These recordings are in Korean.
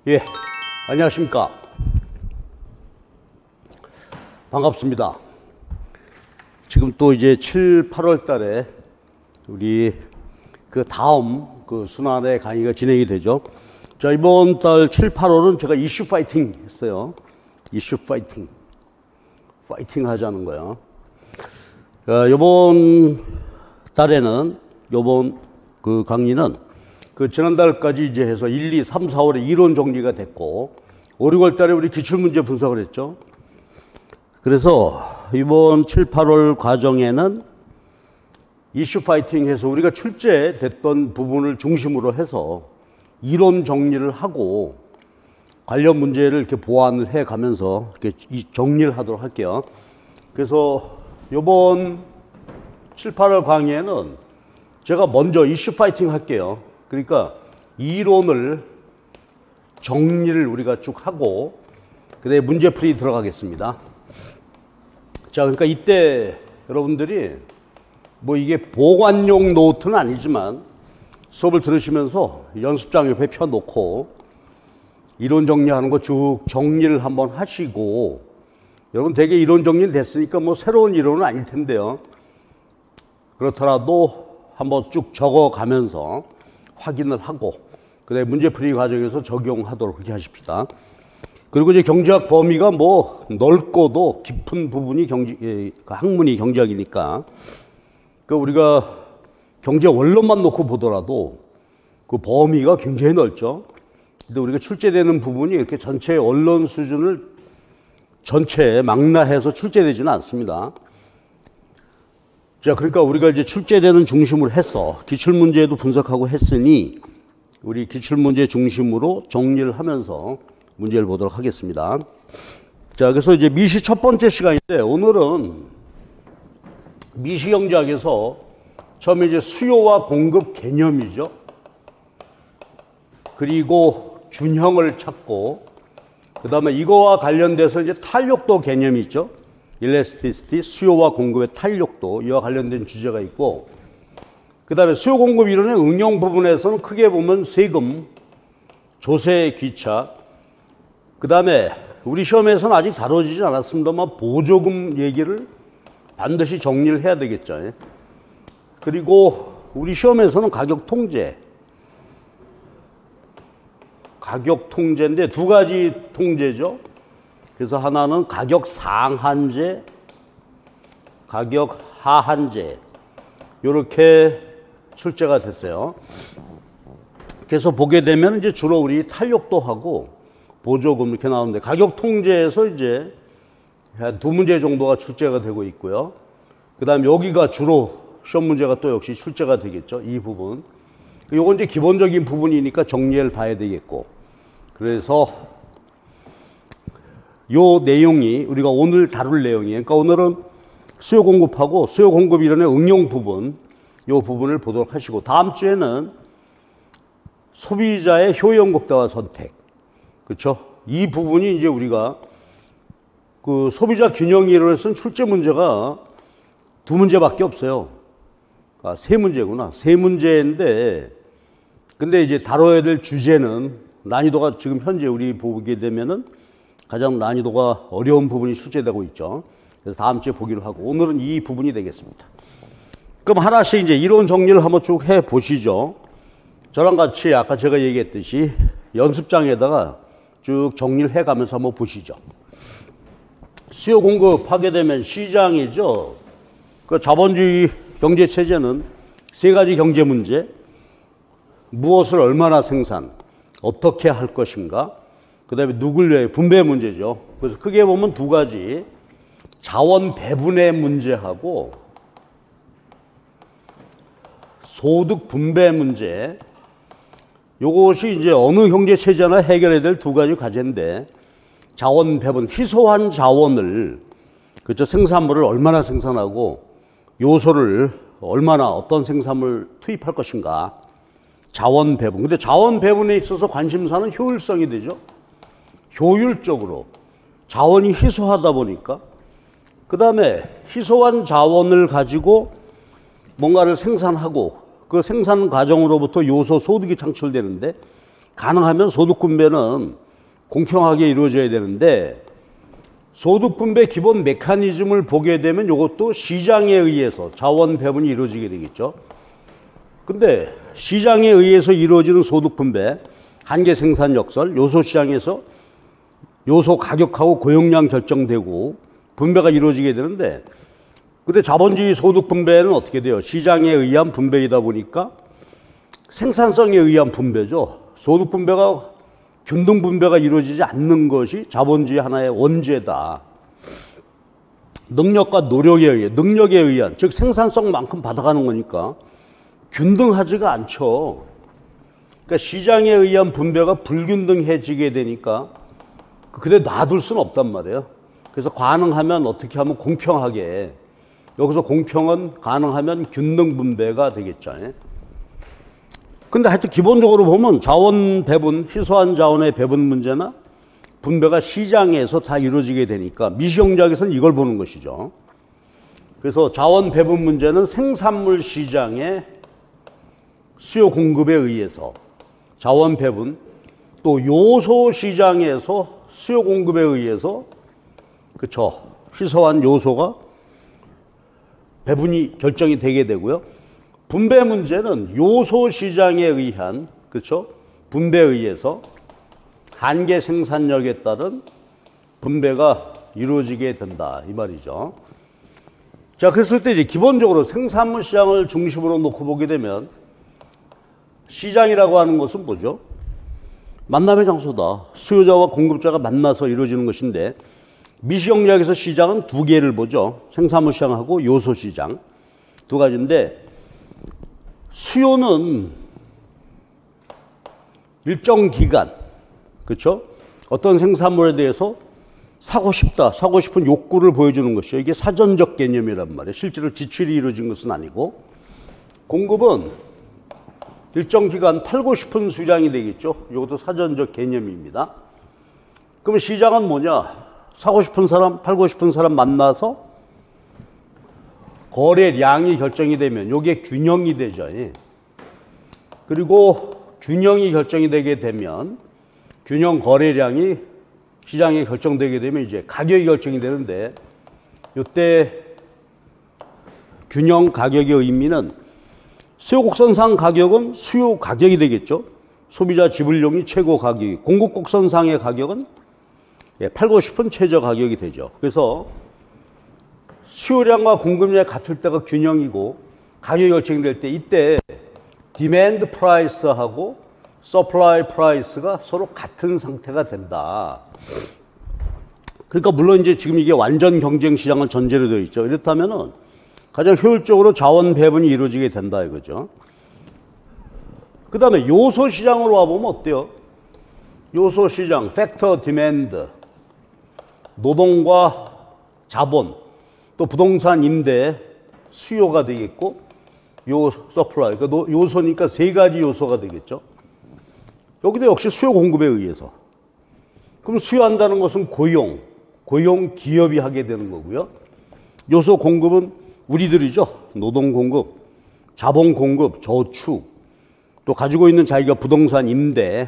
예, 안녕하십니까. 반갑습니다. 지금 또 이제 7, 8월 달에 우리 그 다음 그 순환의 강의가 진행이 되죠. 자, 이번 달 7, 8월은 제가 이슈 파이팅 했어요. 이슈 파이팅. 파이팅 하자는 거야. 자, 이번 달에는, 이번 그 강의는 그 지난달까지 이제 해서 1, 2, 3, 4월에 이론 정리가 됐고, 5, 6월 달에 우리 기출문제 분석을 했죠. 그래서 이번 7, 8월 과정에는 이슈 파이팅 해서 우리가 출제됐던 부분을 중심으로 해서 이론 정리를 하고 관련 문제를 이렇게 보완을 해 가면서 이렇게 정리를 하도록 할게요. 그래서 이번 7, 8월 강의에는 제가 먼저 이슈 파이팅 할게요. 그러니까 이론을 정리를 우리가 쭉 하고 그다음에 문제풀이 들어가겠습니다. 자, 그러니까 이때 여러분들이 뭐 이게 보관용 노트는 아니지만 수업을 들으시면서 연습장 옆에 펴놓고 이론 정리하는 거 쭉 정리를 한번 하시고, 여러분 되게 이론 정리는 됐으니까 뭐 새로운 이론은 아닐 텐데요. 그렇더라도 한번 쭉 적어가면서 확인을 하고 그다음에 문제풀이 과정에서 적용하도록 그렇게 하십시다. 그리고 이제 경제학 범위가 뭐 넓고도 깊은 부분이 학문이 경제학이니까 그 우리가 경제 원론만 놓고 보더라도 그 범위가 굉장히 넓죠. 근데 우리가 출제되는 부분이 이렇게 전체 원론 수준을 전체에 망라해서 출제되지는 않습니다. 자, 그러니까 우리가 이제 출제되는 중심으로 해서 기출문제도 분석하고 했으니 우리 기출문제 중심으로 정리를 하면서 문제를 보도록 하겠습니다. 자, 그래서 이제 미시 첫 번째 시간인데 오늘은 미시경제학에서 처음에 이제 수요와 공급 개념이죠. 그리고 균형을 찾고 그 다음에 이거와 관련돼서 이제 탄력도 개념이 있죠. 일레스티시티, 수요와 공급의 탄력도, 이와 관련된 주제가 있고, 그 다음에 수요 공급 이론의 응용 부분에서는 크게 보면 세금, 조세 귀차, 그 다음에 우리 시험에서는 아직 다뤄지지 않았습니다만 보조금 얘기를 반드시 정리를 해야 되겠죠. 그리고 우리 시험에서는 가격 통제, 가격 통제인데 두 가지 통제죠. 그래서 하나는 가격 상한제, 가격 하한제, 이렇게 출제가 됐어요. 그래서 보게 되면 이제 주로 우리 탄력도 하고 보조금 이렇게 나오는데, 가격 통제에서 이제 한 두 문제 정도가 출제가 되고 있고요. 그 다음에 여기가 주로 시험 문제가 또 역시 출제가 되겠죠. 이 부분. 요건 이제 기본적인 부분이니까 정리를 봐야 되겠고. 그래서 요 내용이 우리가 오늘 다룰 내용이에요. 그러니까 오늘은 수요 공급하고 수요 공급 이론의 응용 부분, 요 부분을 보도록 하시고, 다음 주에는 소비자의 효용 극대화 선택. 그렇죠? 이 부분이 이제 우리가 그 소비자 균형 이론에 쓴 출제 문제가 두 문제밖에 없어요. 아, 세 문제구나. 세 문제인데, 근데 이제 다뤄야 될 주제는 난이도가 지금 현재 우리 보게 되면은 가장 난이도가 어려운 부분이 출제되고 있죠. 그래서 다음 주에 보기로 하고, 오늘은 이 부분이 되겠습니다. 그럼 하나씩 이제 이론 정리를 한번 쭉 해 보시죠. 저랑 같이 아까 제가 얘기했듯이 연습장에다가 쭉 정리를 해 가면서 한번 보시죠. 수요 공급하게 되면 시장이죠. 그 자본주의 경제 체제는 세 가지 경제 문제, 무엇을 얼마나 생산, 어떻게 할 것인가, 그 다음에 누굴 위해 분배 문제죠. 그래서 크게 보면 두 가지, 자원 배분의 문제하고 소득 분배 문제, 요것이 이제 어느 경제 체제나 해결해야 될 두 가지 과제인데, 자원 배분, 희소한 자원을, 그렇죠, 생산물을 얼마나 생산하고 요소를 얼마나 어떤 생산물 투입할 것인가, 자원 배분. 근데 자원 배분에 있어서 관심사는 효율성이 되죠. 효율적으로 자원이 희소하다 보니까, 그 다음에 희소한 자원을 가지고 뭔가를 생산하고 그 생산 과정으로부터 요소 소득이 창출되는데, 가능하면 소득 분배는 공평하게 이루어져야 되는데 소득 분배 기본 메커니즘을 보게 되면 이것도 시장에 의해서 자원 배분이 이루어지게 되겠죠. 근데 시장에 의해서 이루어지는 소득 분배, 한계 생산 역설, 요소 시장에서 요소 가격하고 고용량 결정되고 분배가 이루어지게 되는데, 근데 자본주의 소득 분배는 어떻게 돼요? 시장에 의한 분배이다 보니까 생산성에 의한 분배죠. 소득 분배가 균등 분배가 이루어지지 않는 것이 자본주의 하나의 원죄다. 능력과 노력에 의해, 능력에 의한, 즉 생산성만큼 받아가는 거니까 균등하지가 않죠. 그러니까 시장에 의한 분배가 불균등해지게 되니까 그대 놔둘 수는 없단 말이에요. 그래서 가능하면 어떻게 하면 공평하게, 여기서 공평은 가능하면 균등 분배가 되겠죠. 근데 하여튼 기본적으로 보면 자원 배분, 희소한 자원의 배분 문제나 분배가 시장에서 다 이루어지게 되니까 미시경제학에서는 이걸 보는 것이죠. 그래서 자원 배분 문제는 생산물 시장의 수요 공급에 의해서 자원 배분, 또 요소 시장에서 수요 공급에 의해서, 그쵸, 희소한 요소가 배분이 결정이 되게 되고요. 분배 문제는 요소 시장에 의한, 그렇죠, 분배에 의해서 한계 생산력에 따른 분배가 이루어지게 된다, 이 말이죠. 자, 그랬을 때 이제 기본적으로 생산물 시장을 중심으로 놓고 보게 되면 시장이라고 하는 것은 뭐죠? 만남의 장소다. 수요자와 공급자가 만나서 이루어지는 것인데, 미시경제학에서 시장은 두 개를 보죠. 생산물 시장하고 요소 시장 두 가지인데, 수요는 일정 기간, 그렇죠? 어떤 생산물에 대해서 사고 싶다, 사고 싶은 욕구를 보여주는 것이요. 이게 사전적 개념이란 말이에요. 실제로 지출이 이루어진 것은 아니고, 공급은 일정 기간 팔고 싶은 수량이 되겠죠. 이것도 사전적 개념입니다. 그럼 시장은 뭐냐? 사고 싶은 사람, 팔고 싶은 사람 만나서 거래량이 결정이 되면 이게 균형이 되죠. 그리고 균형이 결정이 되게 되면 균형 거래량이 시장에 결정되게 되면 이제 가격이 결정이 되는데, 이때 균형 가격의 의미는 수요 곡선상 가격은 수요 가격이 되겠죠. 소비자 지불용이 최고 가격이, 공급 곡선상의 가격은 팔고 싶은 최저 가격이 되죠. 그래서 수요량과 공급량이 같을 때가 균형이고, 가격이 결정될 때 이때 디맨드 프라이스하고 서플라이 프라이스가 서로 같은 상태가 된다. 그러니까 물론 이제 지금 이게 완전 경쟁 시장은 전제로 되어 있죠. 이렇다면은 가장 효율적으로 자원 배분이 이루어지게 된다 이거죠. 그 다음에 요소 시장으로 와보면 어때요? 요소 시장, 팩터 디맨드, 노동과 자본, 또 부동산 임대, 수요가 되겠고, 요 서플라이, 그러니까 요소니까 세 가지 요소가 되겠죠. 여기도 역시 수요 공급에 의해서. 그럼 수요한다는 것은 고용 기업이 하게 되는 거고요. 요소 공급은 우리들이죠. 노동 공급, 자본 공급, 저축, 또 가지고 있는 자기가 부동산 임대.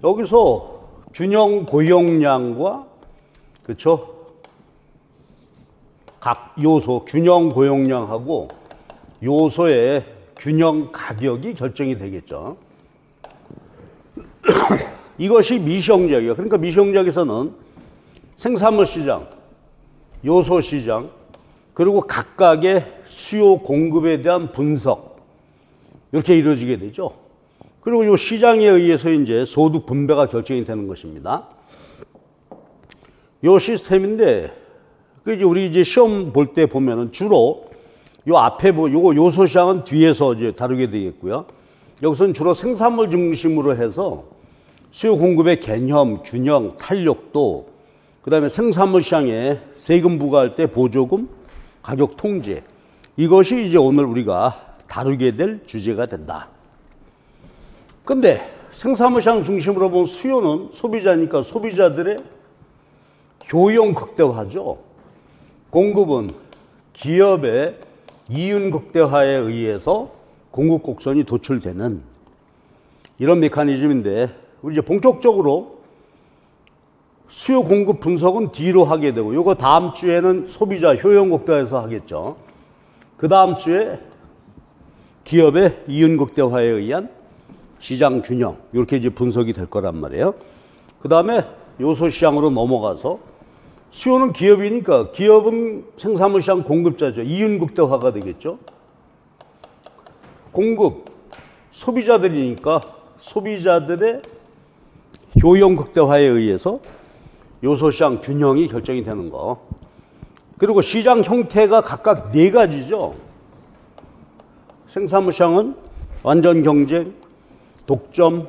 여기서 균형 고용량과, 그렇죠, 각 요소 균형 고용량하고 요소의 균형 가격이 결정이 되겠죠. 이것이 미시경제학이에요. 그러니까 미시경제학에서는 생산물 시장, 요소 시장, 그리고 각각의 수요 공급에 대한 분석, 이렇게 이루어지게 되죠. 그리고 이 시장에 의해서 이제 소득 분배가 결정이 되는 것입니다. 이 시스템인데, 우리 이제 시험 볼 때 보면은 주로 요 앞에 요거 요소 시장은 뒤에서 이제 다루게 되겠고요. 여기서는 주로 생산물 중심으로 해서 수요 공급의 개념, 균형, 탄력도, 그 다음에 생산물 시장에 세금 부과할 때 보조금, 가격 통제, 이것이 이제 오늘 우리가 다루게 될 주제가 된다. 근데 생산물 시장 중심으로 본 수요는 소비자니까 소비자들의 효용 극대화죠. 공급은 기업의 이윤 극대화에 의해서 공급 곡선이 도출되는, 이런 메커니즘인데 우리 이제 본격적으로 수요 공급 분석은 뒤로 하게 되고 요거 다음 주에는 소비자 효용 극대화에서 하겠죠. 그 다음 주에 기업의 이윤 극대화에 의한 시장 균형 이렇게 이제 분석이 될 거란 말이에요. 그 다음에 요소 시장으로 넘어가서 수요는 기업이니까 기업은 생산물 시장 공급자죠. 이윤 극대화가 되겠죠. 공급 소비자들이니까 소비자들의 효용 극대화에 의해서 요소 시장 균형이 결정이 되는 거. 그리고 시장 형태가 각각 네 가지죠. 생산물 시장은 완전 경쟁, 독점,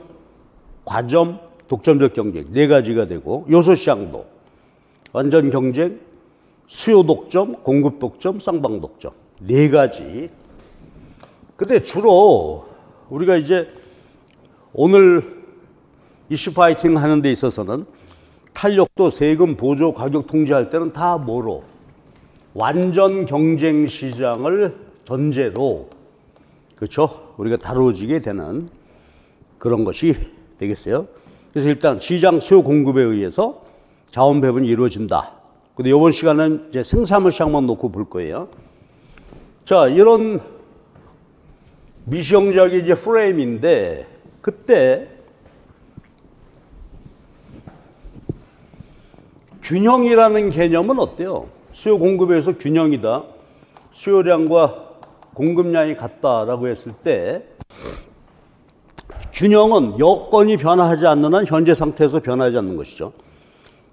과점, 독점적 경쟁 네 가지가 되고 요소 시장도 완전 경쟁, 수요 독점, 공급 독점, 쌍방 독점 네 가지. 근데 주로 우리가 이제 오늘 이슈 파이팅 하는 데 있어서는 탄력도 세금 보조 가격 통제할 때는 다 뭐로 완전 경쟁 시장을 전제로 그렇죠? 우리가 다뤄지게 되는 그런 것이 되겠어요. 그래서 일단 시장 수요 공급에 의해서 자원 배분이 이루어진다. 근데 이번 시간은 이제 생산물 시장만 놓고 볼 거예요. 자, 이런 미시형적인 이제 프레임인데 그때 균형이라는 개념은 어때요? 수요 공급에서 균형이다. 수요량과 공급량이 같다라고 했을 때 균형은 여건이 변화하지 않는 한 현재 상태에서 변하지 않는 것이죠.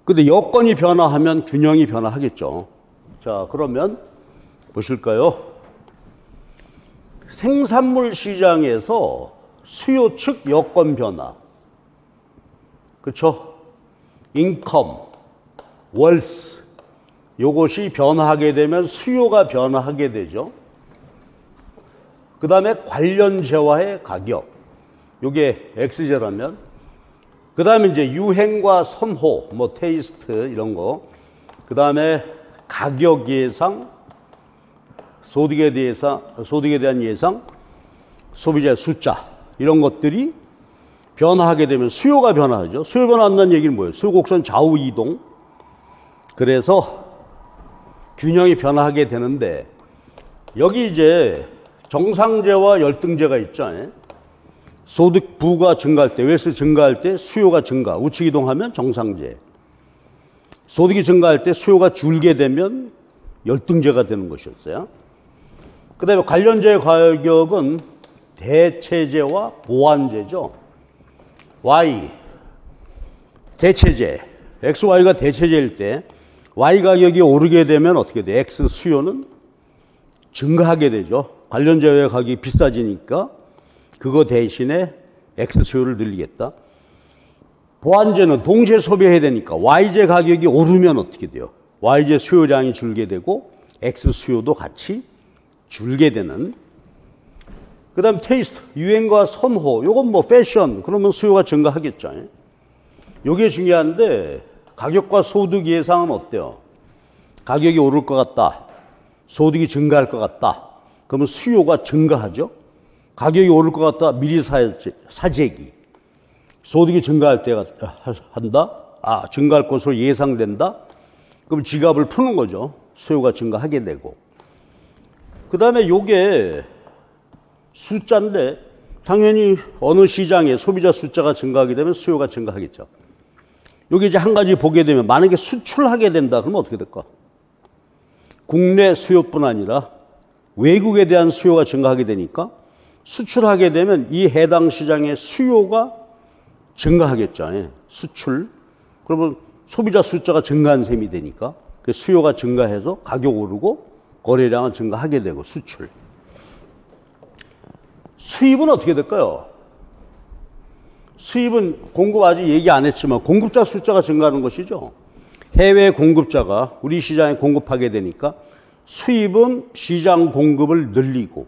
근데 여건이 변화하면 균형이 변화하겠죠. 자, 그러면 보실까요? 생산물 시장에서 수요 측 여건 변화. 그렇죠? 인컴, 월스 요것이 변화하게 되면 수요가 변화하게 되죠. 그 다음에 관련재화의 가격 요게 X제라면 그 다음에 이제 유행과 선호 뭐 테이스트 이런 거 그 다음에 가격 예상 소득에 대한 예상 소비자의 숫자 이런 것들이 변화하게 되면 수요가 변화하죠. 수요 변화한다는 얘기는 뭐예요? 수요 곡선 좌우 이동. 그래서 균형이 변화하게 되는데 여기 이제 정상제와 열등제가 있죠. 소득 부가 증가할 때, 웨스 증가할 때 수요가 증가, 우측 이동하면 정상제. 소득이 증가할 때 수요가 줄게 되면 열등제가 되는 것이었어요. 그 다음에 관련제의 가격은 대체제와 보완제죠. Y, 대체제. X, Y가 대체제일 때 Y 가격이 오르게 되면 어떻게 돼? X 수요는 증가하게 되죠. 관련제의 가격이 비싸지니까 그거 대신에 X 수요를 늘리겠다. 보완제는 동시에 소비해야 되니까 Y제 가격이 오르면 어떻게 돼요? Y제 수요량이 줄게 되고 X 수요도 같이 줄게 되는. 그 다음 테이스트, 유행과 선호. 요건 뭐 패션, 그러면 수요가 증가하겠죠. 요게 중요한데 가격과 소득 예상은 어때요? 가격이 오를 것 같다. 소득이 증가할 것 같다. 그러면 수요가 증가하죠. 가격이 오를 것 같다. 미리 사재기. 소득이 증가할 때가 한다. 증가할 것으로 예상된다. 그럼 지갑을 푸는 거죠. 수요가 증가하게 되고. 그 다음에 요게 숫자인데 당연히 어느 시장에 소비자 숫자가 증가하게 되면 수요가 증가하겠죠. 여기 이제 한 가지 보게 되면 만약에 수출하게 된다 그러면 어떻게 될까? 국내 수요뿐 아니라 외국에 대한 수요가 증가하게 되니까 수출하게 되면 이 해당 시장의 수요가 증가하겠죠. 수출. 그러면 소비자 숫자가 증가한 셈이 되니까 그 수요가 증가해서 가격 오르고 거래량은 증가하게 되고 수출. 수입은 어떻게 될까요? 수입은 공급 아직 얘기 안 했지만 공급자 숫자가 증가하는 것이죠. 해외 공급자가 우리 시장에 공급하게 되니까 수입은 시장 공급을 늘리고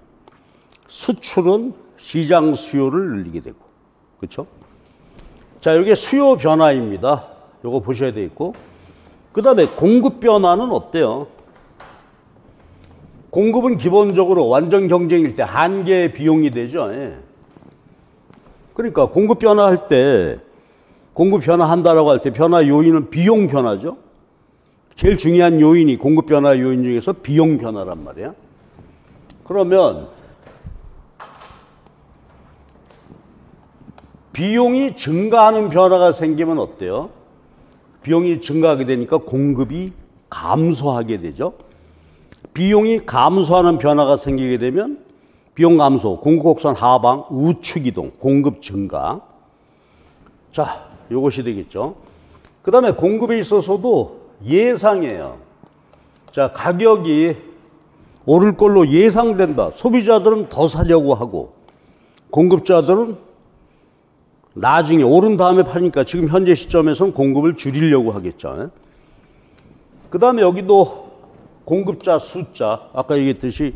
수출은 시장 수요를 늘리게 되고. 그렇죠? 자, 이게 수요 변화입니다. 요거 보셔야 되겠고. 그 다음에 공급 변화는 어때요? 공급은 기본적으로 완전 경쟁일 때 한계의 비용이 되죠. 그러니까 공급 변화할 때, 공급 변화한다라고 할 때 변화 요인은 비용 변화죠. 제일 중요한 요인이 공급 변화 요인 중에서 비용 변화란 말이야. 그러면 비용이 증가하는 변화가 생기면 어때요? 비용이 증가하게 되니까 공급이 감소하게 되죠. 비용이 감소하는 변화가 생기게 되면 비용 감소, 공급 곡선 하방, 우측 이동, 공급 증가. 자, 요것이 되겠죠. 그 다음에 공급에 있어서도 예상이에요. 자, 가격이 오를 걸로 예상된다. 소비자들은 더 사려고 하고 공급자들은 나중에 오른 다음에 파니까 지금 현재 시점에서는 공급을 줄이려고 하겠죠. 그 다음에 여기도 공급자 숫자, 아까 얘기했듯이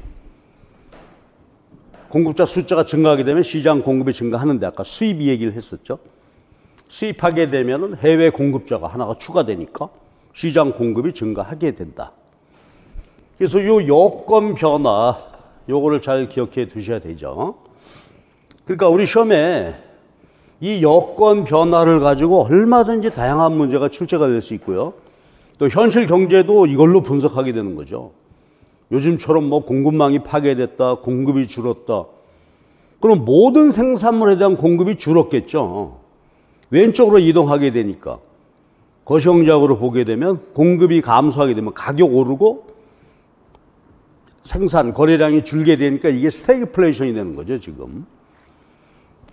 공급자 숫자가 증가하게 되면 시장 공급이 증가하는데 아까 수입 얘기를 했었죠. 수입하게 되면 해외 공급자가 하나가 추가되니까 시장 공급이 증가하게 된다. 그래서 요 여건 변화, 요거를 잘 기억해 두셔야 되죠. 그러니까 우리 시험에 이 여건 변화를 가지고 얼마든지 다양한 문제가 출제가 될 수 있고요. 또 현실 경제도 이걸로 분석하게 되는 거죠. 요즘처럼 뭐 공급망이 파괴됐다, 공급이 줄었다. 그럼 모든 생산물에 대한 공급이 줄었겠죠. 왼쪽으로 이동하게 되니까. 거시경제학으로 보게 되면 공급이 감소하게 되면 가격 오르고 생산, 거래량이 줄게 되니까 이게 스태그플레이션이 되는 거죠, 지금.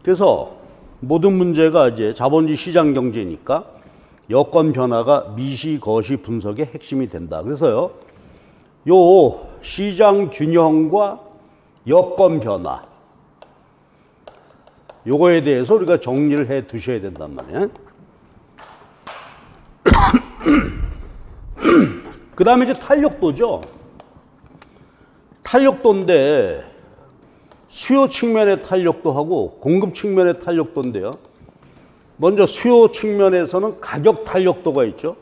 그래서 모든 문제가 이제 자본주의 시장 경제니까 여건 변화가 미시, 거시 분석의 핵심이 된다. 그래서요, 요 시장 균형과 여건 변화, 요거에 대해서 우리가 정리를 해 두셔야 된단 말이에요. 그 다음에 이제 탄력도죠. 탄력도인데 수요 측면의 탄력도하고 공급 측면의 탄력도인데요. 먼저 수요 측면에서는 가격 탄력도가 있죠.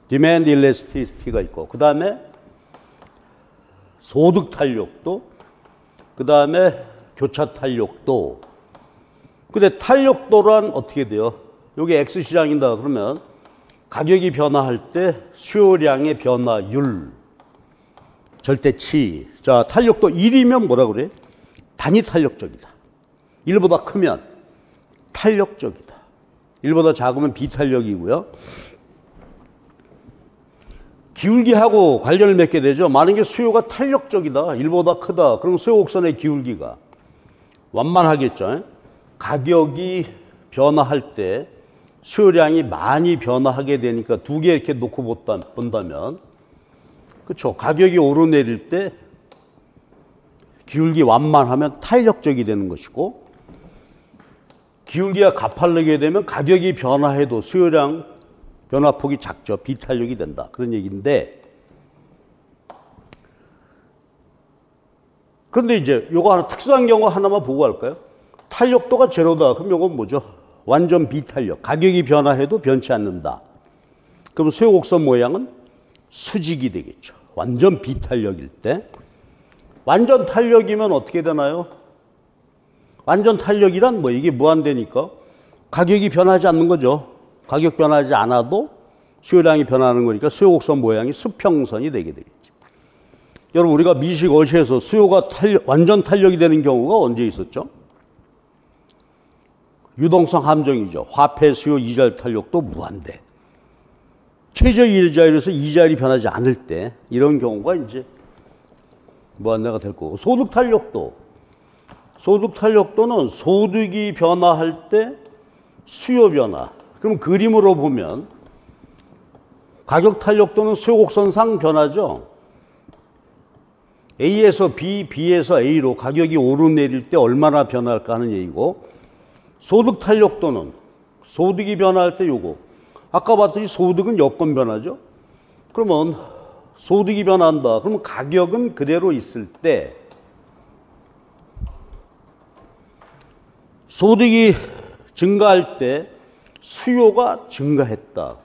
Demand Elasticity가 있고, 그 다음에 소득 탄력도, 그 다음에 교차 탄력도. 근데 탄력도란 어떻게 돼요? 여기 X시장이다 그러면 가격이 변화할 때 수요량의 변화율, 절대치. 자, 탄력도 1이면 뭐라 그래? 단위 탄력적이다. 1보다 크면 탄력적이다. 1보다 작으면 비탄력이고요. 기울기하고 관련을 맺게 되죠. 만약에 수요가 탄력적이다, 1보다 크다, 그럼 수요 곡선의 기울기가 완만하겠죠. 가격이 변화할 때 수요량이 많이 변화하게 되니까 두 개 이렇게 놓고 본다면, 그렇죠. 가격이 오르내릴 때 기울기 완만하면 탄력적이 되는 것이고, 기울기가 가팔르게 되면 가격이 변화해도 수요량 변화폭이 작죠. 비탄력이 된다. 그런 얘기인데, 그런데 이제 요거 하나 특수한 경우 하나만 보고 할까요? 탄력도가 제로다. 그럼 요건 뭐죠? 완전 비탄력. 가격이 변화해도 변치 않는다. 그럼 수요 곡선 모양은 수직이 되겠죠. 완전 비탄력일 때. 완전 탄력이면 어떻게 되나요? 완전 탄력이란 뭐 이게 무한대니까 가격이 변하지 않는 거죠. 가격 변하지 않아도 수요량이 변하는 거니까 수요 곡선 모양이 수평선이 되게 되겠죠. 여러분, 우리가 미시, 거시에서 수요가 완전 탄력이 되는 경우가 언제 있었죠? 유동성 함정이죠. 화폐 수요 이자율 탄력도 무한대. 최저 이자율에서 이자율이 변하지 않을 때 이런 경우가 이제 무한대가 될 거고, 소득 탄력도. 소득 탄력도는 소득이 변화할 때 수요 변화. 그럼 그림으로 보면 가격 탄력도는 수요 곡선상 변하죠. A에서 B, B에서 A로 가격이 오르내릴 때 얼마나 변할까 하는 얘기고, 소득 탄력도는 소득이 변화할 때 요거. 아까 봤듯이 소득은 여건 변화죠. 그러면 소득이 변한다. 그러면 가격은 그대로 있을 때 소득이 증가할 때 수요가 증가했다.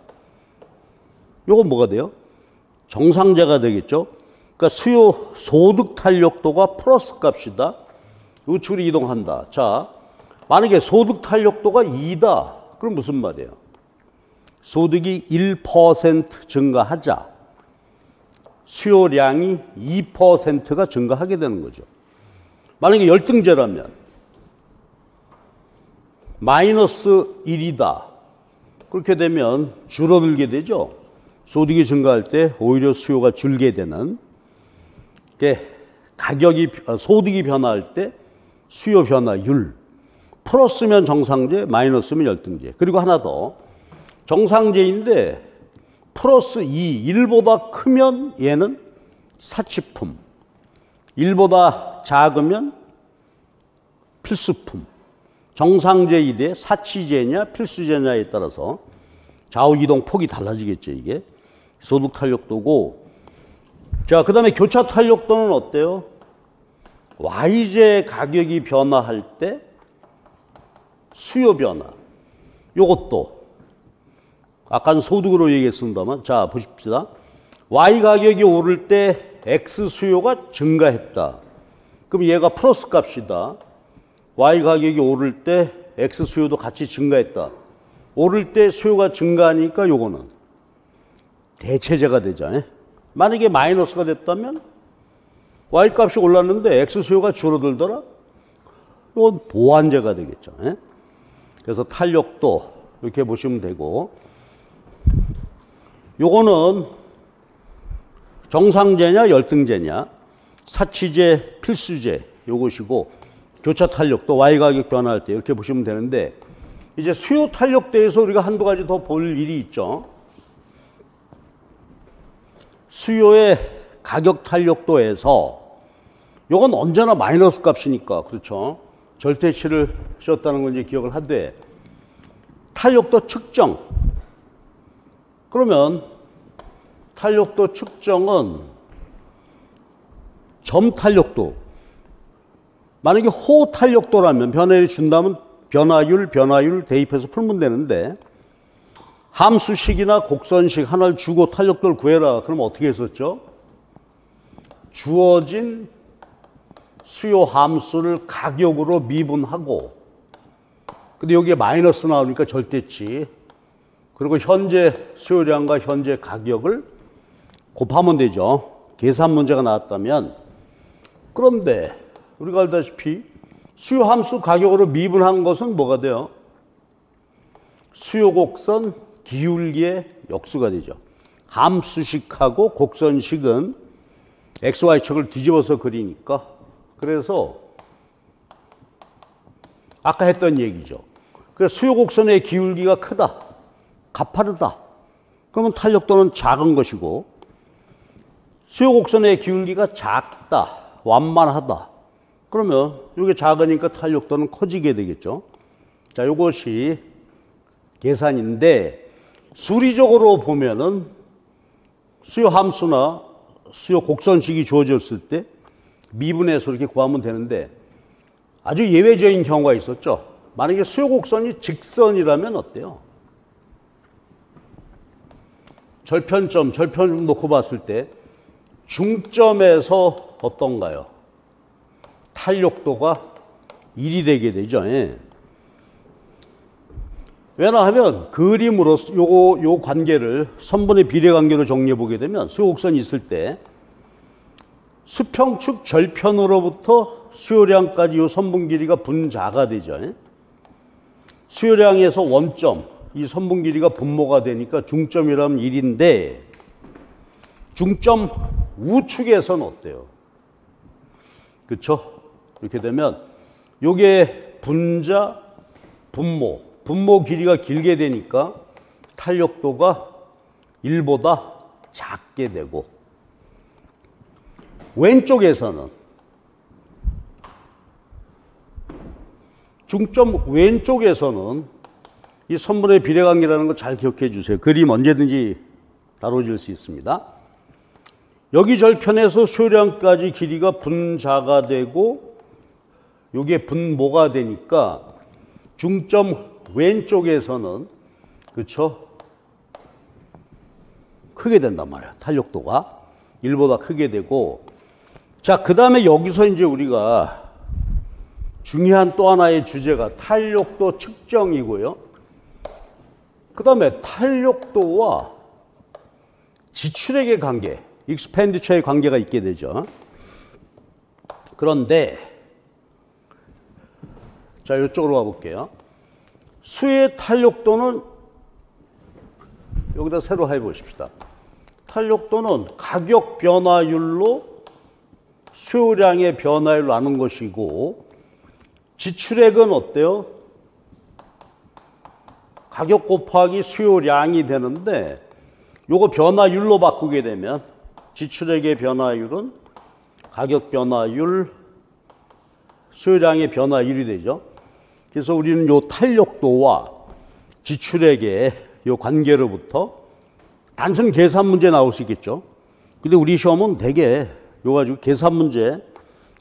요건 뭐가 돼요? 정상제가 되겠죠. 그러니까 소득 탄력도가 플러스 값이다. 우측으로 이동한다. 자, 만약에 소득 탄력도가 2다. 그럼 무슨 말이에요? 소득이 1% 증가하자 수요량이 2%가 증가하게 되는 거죠. 만약에 열등제라면 마이너스 1이다. 그렇게 되면 줄어들게 되죠. 소득이 증가할 때 오히려 수요가 줄게 되는 게 소득이 변화할 때 수요 변화율 플러스면 정상제, 마이너스면 열등제. 그리고 하나 더 정상제인데 플러스 1보다 크면 얘는 사치품, 1보다 작으면 필수품. 정상제1의 사치제냐 필수제냐에 따라서 좌우이동 폭이 달라지겠죠. 이게 소득 탄력도고. 자, 그 다음에 교차 탄력도는 어때요? Y제 가격이 변화할 때 수요 변화. 요것도 아까는 소득으로 얘기했습니다만, 자 보십시다. Y 가격이 오를 때 X 수요가 증가했다. 그럼 얘가 플러스 값이다. Y 가격이 오를 때 X 수요도 같이 증가했다. 오를 때 수요가 증가하니까 요거는 대체제가 되잖아요. 만약에 마이너스가 됐다면 Y 값이 올랐는데 X 수요가 줄어들더라. 이건 보완제가 되겠죠. 그래서 탄력도 이렇게 보시면 되고, 요거는 정상제냐 열등제냐, 사치제 필수제 요것이고, 교차 탄력도 Y 가격 변화할 때 이렇게 보시면 되는데, 이제 수요 탄력도에서 우리가 한두 가지 더 볼 일이 있죠. 수요의 가격 탄력도에서 요건 언제나 마이너스 값이니까, 그렇죠? 절대치를 씌웠다는 건 이제 기억을 하되, 탄력도 측정. 그러면 탄력도 측정은 점 탄력도. 만약에 호 탄력도라면 변화를 준다면 변화율 대입해서 풀면 되는데, 함수식이나 곡선식 하나를 주고 탄력도를 구해라. 그럼 어떻게 했었죠? 주어진 수요 함수를 가격으로 미분하고, 근데 여기에 마이너스 나오니까 절대치, 그리고 현재 수요량과 현재 가격을 곱하면 되죠. 계산 문제가 나왔다면. 그런데 우리가 알다시피 수요 함수 가격으로 미분한 것은 뭐가 돼요? 수요 곡선 기울기의 역수가 되죠. 함수식하고 곡선식은 XY축을 뒤집어서 그리니까, 그래서 아까 했던 얘기죠. 그래서 수요 곡선의 기울기가 크다, 가파르다. 그러면 탄력도는 작은 것이고, 수요 곡선의 기울기가 작다, 완만하다. 그러면 이게 작으니까 탄력도는 커지게 되겠죠. 자, 이것이 계산인데, 수리적으로 보면은 수요 함수나 수요 곡선식이 주어졌을 때 미분해서 이렇게 구하면 되는데, 아주 예외적인 경우가 있었죠. 만약에 수요 곡선이 직선이라면 어때요? 절편점 놓고 봤을 때 중점에서 어떤가요? 탄력도가 1이 되게 되죠. 왜냐하면 그림으로 요 관계를 선분의 비례 관계로 정리해 보게 되면, 수요 곡선이 있을 때 수평축 절편으로부터 수요량까지 요 선분 길이가 분자가 되죠. 수요량에서 원점, 이 선분 길이가 분모가 되니까 중점이라면 1인데, 중점 우측에서는 어때요? 그렇죠? 이렇게 되면 요게 분자, 분모 길이가 길게 되니까 탄력도가 1보다 작게 되고, 왼쪽에서는 중점 왼쪽에서는 이 선분의 비례관계라는 거 잘 기억해 주세요. 그림 언제든지 다뤄질 수 있습니다. 여기 절편에서 수요량까지 길이가 분자가 되고 이게 분모가 되니까 중점 왼쪽에서는, 그렇죠? 크게 된단 말이에요. 탄력도가 1보다 크게 되고. 자, 그 다음에 여기서 이제 우리가 중요한 또 하나의 주제가 탄력도 측정이고요. 그 다음에 탄력도와 지출액의 관계, 익스펜디처의 관계가 있게 되죠. 그런데 자, 이쪽으로 가볼게요. 수의 탄력도는 여기다 새로 해보십시다. 탄력도는 가격 변화율로 수요량의 변화율을 나눈 것이고, 지출액은 어때요? 가격 곱하기 수요량이 되는데, 요거 변화율로 바꾸게 되면 지출액의 변화율은 가격 변화율, 수요량의 변화율이 되죠. 그래서 우리는 요 탄력도와 지출액의 요 관계로부터 단순 계산 문제 나올 수 있겠죠. 근데 우리 시험은 되게 요 가지고 계산 문제,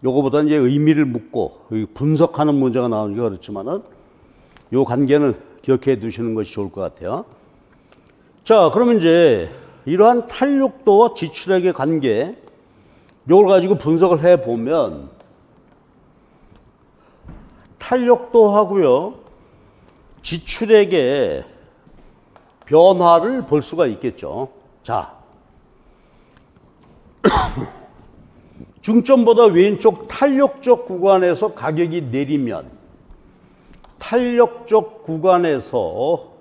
요거보다는 이제 의미를 묻고 분석하는 문제가 나오니까 그렇지만은 요 관계는 기억해 두시는 것이 좋을 것 같아요. 자, 그러면 이제 이러한 탄력도와 지출액의 관계, 요걸 가지고 분석을 해 보면 탄력도하고요, 지출액의 변화를 볼 수가 있겠죠. 자, 중점보다 왼쪽 탄력적 구간에서 가격이 내리면, 탄력적 구간에서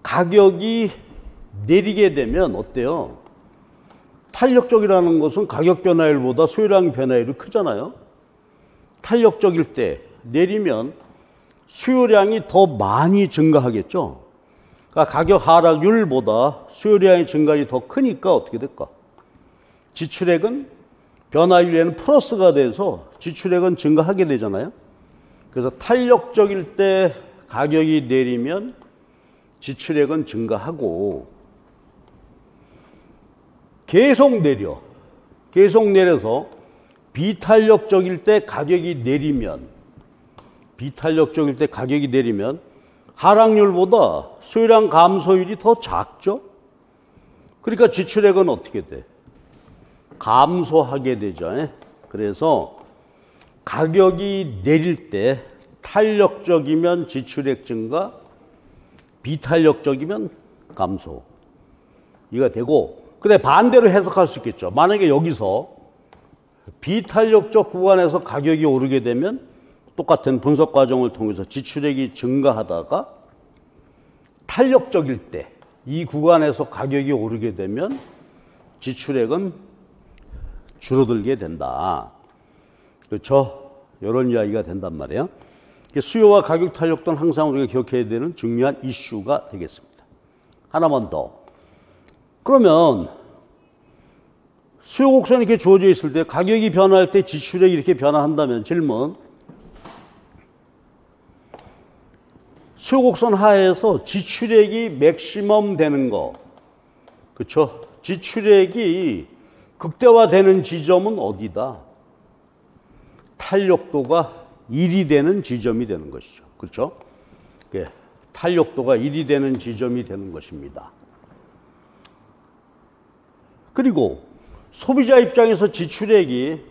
가격이 내리게 되면 어때요? 탄력적이라는 것은 가격 변화율보다 수요량 변화율이 크잖아요. 탄력적일 때 내리면 수요량이 더 많이 증가하겠죠. 그러니까 가격 하락률보다 수요량의 증가율이 더 크니까 어떻게 될까? 지출액은 변화율에는 플러스가 돼서 지출액은 증가하게 되잖아요. 그래서 탄력적일 때 가격이 내리면 지출액은 증가하고, 계속 내려서 비탄력적일 때 가격이 내리면, 하락률보다 수요량 감소율이 더 작죠. 그러니까 지출액은 어떻게 돼? 감소하게 되죠. 그래서 가격이 내릴 때 탄력적이면 지출액 증가, 비탄력적이면 감소. 이가 되고, 근데 반대로 해석할 수 있겠죠. 만약에 여기서 비탄력적 구간에서 가격이 오르게 되면 똑같은 분석 과정을 통해서 지출액이 증가하다가 탄력적일 때 이 구간에서 가격이 오르게 되면 지출액은 줄어들게 된다. 그렇죠? 이런 이야기가 된단 말이에요. 수요와 가격 탄력도는 항상 우리가 기억해야 되는 중요한 이슈가 되겠습니다. 하나만 더. 그러면 수요 곡선이 이렇게 주어져 있을 때 가격이 변화할 때 지출액이 이렇게 변화한다면 질문. 수요 곡선 하에서 지출액이 맥시멈 되는 거. 그렇죠? 지출액이 극대화되는 지점은 어디다? 탄력도가 1이 되는 지점이 되는 것이죠. 그렇죠? 예, 탄력도가 1이 되는 지점이 되는 것입니다. 그리고 소비자 입장에서 지출액이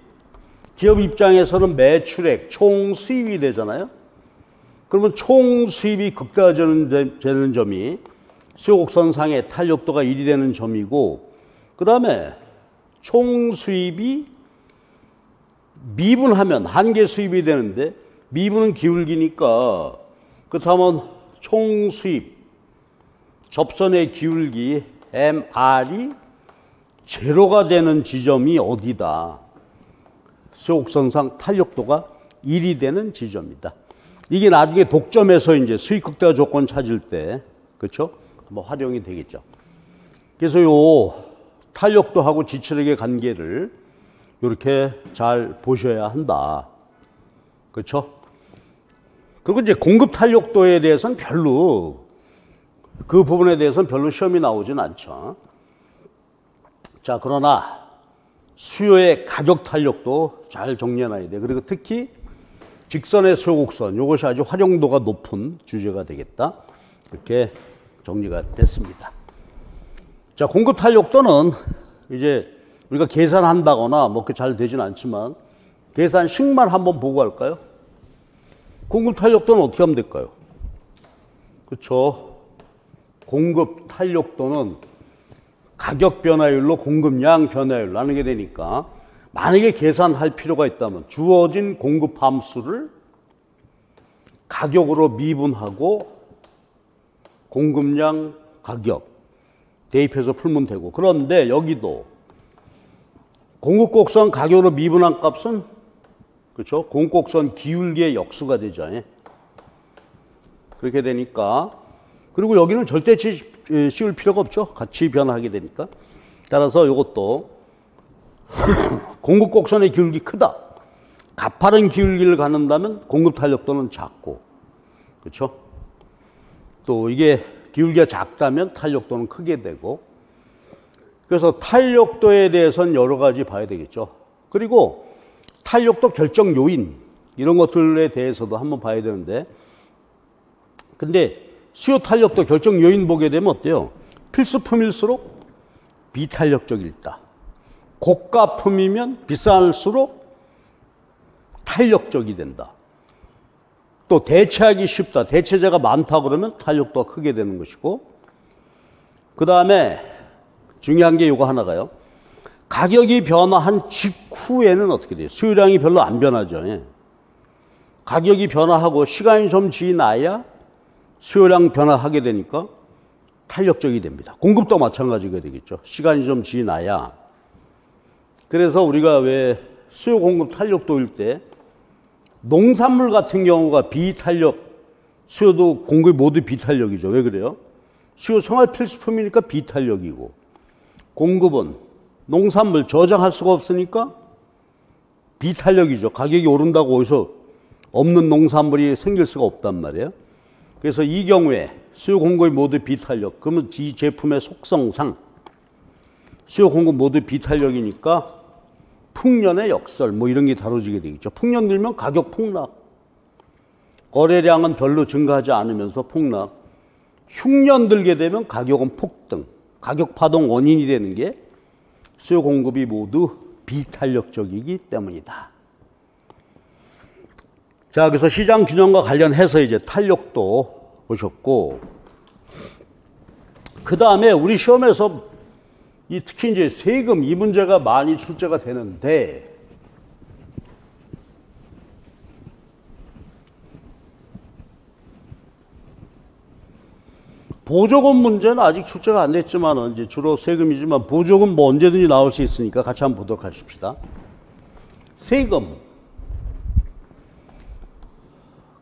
기업 입장에서는 매출액, 총 수입이 되잖아요. 그러면 총 수입이 극대화되는 점이 수요곡선상의 탄력도가 1이 되는 점이고, 그 다음에 총 수입이 미분하면 한계 수입이 되는데, 미분은 기울기니까 그렇다면 총 수입 접선의 기울기 MR이 제로가 되는 지점이 어디다? 수요곡선상 탄력도가 1이 되는 지점이다. 이게 나중에 독점에서 이제 수익 극대화 조건 찾을 때, 그렇죠? 한번 활용이 되겠죠. 그래서 요 탄력도하고 지출액의 관계를 이렇게 잘 보셔야 한다. 그렇죠? 그리고 이제 공급 탄력도에 대해서는 별로, 그 부분에 대해서는 별로 시험이 나오진 않죠. 자, 그러나 수요의 가격 탄력도 잘 정리해놔야 돼. 그리고 특히 직선의 수요 곡선, 이것이 아주 활용도가 높은 주제가 되겠다. 이렇게 정리가 됐습니다. 자, 공급 탄력도는 이제 우리가 계산한다거나 뭐 그 잘 되진 않지만 계산식만 한번 보고 할까요? 공급 탄력도는 어떻게 하면 될까요? 그렇죠. 공급 탄력도는 가격 변화율로 공급량 변화율 나누게 되니까 만약에 계산할 필요가 있다면 주어진 공급 함수를 가격으로 미분하고 공급량 가격 대입해서 풀면 되고, 그런데 여기도 공급 곡선 가격으로 미분한 값은 그렇죠? 공급 곡선 기울기의 역수가 되죠. 그렇게 되니까, 그리고 여기는 절대치 씌울 필요가 없죠. 같이 변화하게 되니까. 따라서 이것도 공급 곡선의 기울기 크다. 가파른 기울기를 갖는다면 공급 탄력도는 작고, 그렇죠? 또 이게 기울기가 작다면 탄력도는 크게 되고, 그래서 탄력도에 대해서는 여러 가지 봐야 되겠죠. 그리고 탄력도 결정 요인 이런 것들에 대해서도 한번 봐야 되는데, 근데 수요 탄력도 결정 요인 보게 되면 어때요? 필수품일수록 비탄력적이다. 고가품이면 비쌀수록 탄력적이 된다. 또 대체하기 쉽다. 대체자가 많다 그러면 탄력도가 크게 되는 것이고, 그 다음에 중요한 게 이거 하나가요. 가격이 변화한 직후에는 어떻게 돼요? 수요량이 별로 안 변하죠. 가격이 변화하고 시간이 좀 지나야 수요량 변화하게 되니까 탄력적이 됩니다. 공급도 마찬가지가 되겠죠. 시간이 좀 지나야. 그래서 우리가 왜 수요 공급 탄력도일 때 농산물 같은 경우가 비탄력, 수요도 공급이 모두 비탄력이죠. 왜 그래요? 수요 생활 필수품이니까 비탄력이고, 공급은 농산물 저장할 수가 없으니까 비탄력이죠. 가격이 오른다고 어디서 없는 농산물이 생길 수가 없단 말이에요. 그래서 이 경우에 수요 공급이 모두 비탄력, 그러면 이 제품의 속성상 수요 공급 모두 비탄력이니까 풍년의 역설 뭐 이런 게 다뤄지게 되겠죠. 풍년 들면 가격 폭락, 거래량은 별로 증가하지 않으면서 폭락, 흉년 들게 되면 가격은 폭등, 가격 파동 원인이 되는 게 수요 공급이 모두 비탄력적이기 때문이다. 자, 그래서 시장 균형과 관련해서 이제 탄력도 보셨고, 그 다음에 우리 시험에서 특히 이제 세금 이 문제가 많이 출제가 되는데, 보조금 문제는 아직 출제가 안 됐지만 이제 주로 세금이지만 보조금 뭐 언제든지 나올 수 있으니까 같이 한번 보도록 하십시다. 세금.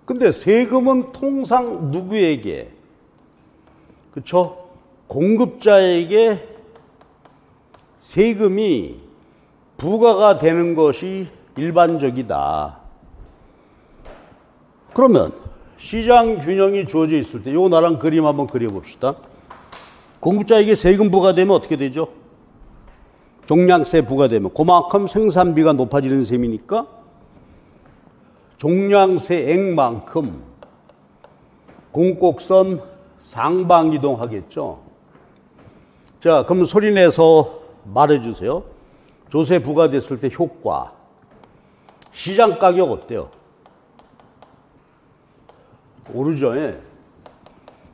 근데 세금은 통상 누구에게? 그렇죠? 공급자에게 세금이 부과가 되는 것이 일반적이다. 그러면 시장 균형이 주어져 있을 때 요 나랑 그림 한번 그려봅시다. 공급자에게 세금 부과되면 어떻게 되죠? 종량세 부과되면 그만큼 생산비가 높아지는 셈이니까 종량세액만큼 공급곡선 상방이동하겠죠. 자, 그럼 소리내서 말해주세요. 조세 부과됐을 때 효과. 시장 가격 어때요? 오르죠.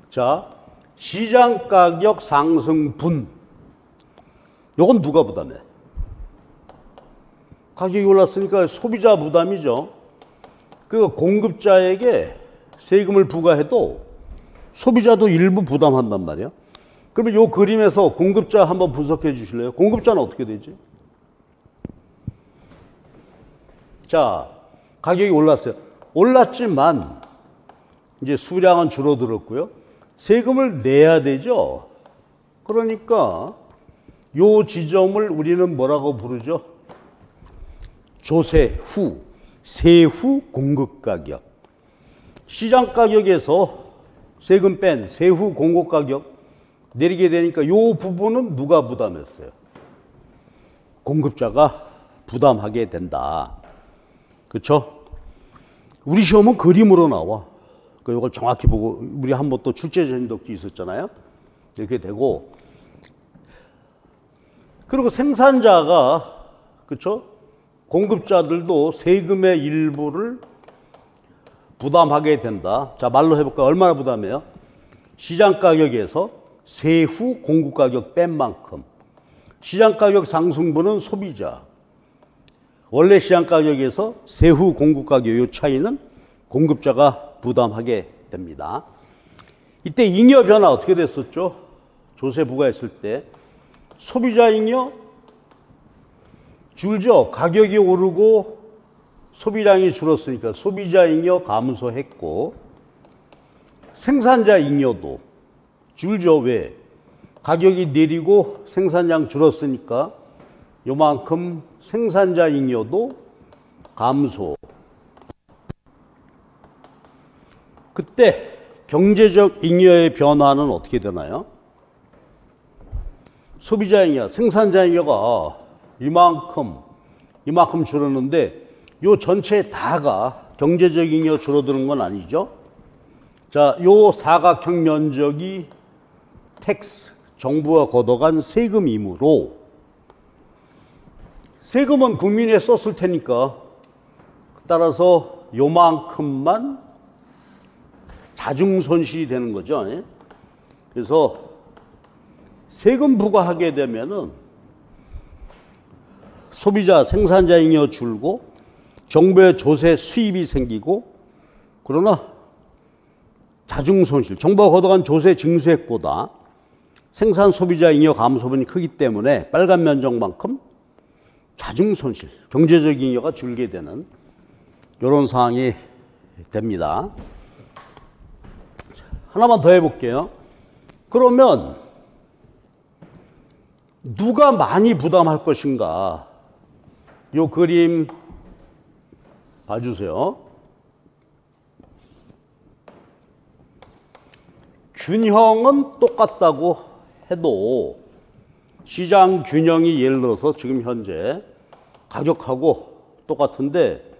자, 시장 가격 상승분. 요건 누가 부담해? 가격이 올랐으니까 소비자 부담이죠. 그 공급자에게 세금을 부과해도 소비자도 일부 부담한단 말이야. 그러면 요 그림에서 공급자 한번 분석해 주실래요? 공급자는 어떻게 되지? 자, 가격이 올랐어요. 올랐지만 이제 수량은 줄어들었고요. 세금을 내야 되죠. 그러니까 요 지점을 우리는 뭐라고 부르죠? 조세 후, 세후 공급 가격. 시장 가격에서 세금 뺀 세후 공급 가격 내리게 되니까 요 부분은 누가 부담했어요? 공급자가 부담하게 된다. 그렇죠? 우리 시험은 그림으로 나와. 이걸 정확히 보고, 우리 한번 또 출제 전독도 있었잖아요. 이렇게 되고, 그리고 생산자가, 그렇죠? 공급자들도 세금의 일부를 부담하게 된다. 자, 말로 해볼까요? 얼마나 부담해요? 시장가격에서 세후 공급가격 뺀 만큼. 시장가격 상승분은 소비자. 원래 시장가격에서 세후 공급가격 이 차이는 공급자가 부담하게 됩니다. 이때 잉여 변화 어떻게 됐었죠? 조세 부과했을 때 소비자 잉여 줄죠. 가격이 오르고 소비량이 줄었으니까 소비자 잉여 감소했고, 생산자 잉여도 줄죠. 왜? 가격이 내리고 생산량 줄었으니까 요만큼 생산자 잉여도 감소. 그때 경제적 잉여의 변화는 어떻게 되나요? 소비자 잉여, 생산자 잉여가 이만큼 줄었는데 요 전체 다가 경제적 잉여 줄어드는 건 아니죠. 자, 요 사각형 면적이 텍스, 정부가 걷어간 세금이므로 세금은 국민이 썼을 테니까 따라서 요만큼만 자중손실이 되는 거죠. 그래서 세금 부과하게 되면은 소비자, 생산자 잉여 줄고 정부의 조세 수입이 생기고, 그러나 자중손실, 정부가 걷어간 조세 징수액보다 생산 소비자 잉여 감소분이 크기 때문에 빨간 면적만큼 자중손실, 경제적 잉여가 줄게 되는 이런 상황이 됩니다. 하나만 더 해볼게요. 그러면 누가 많이 부담할 것인가? 요 그림 봐주세요. 균형은 똑같다고 해도 시장 균형이 예를 들어서 지금 현재 가격하고 똑같은데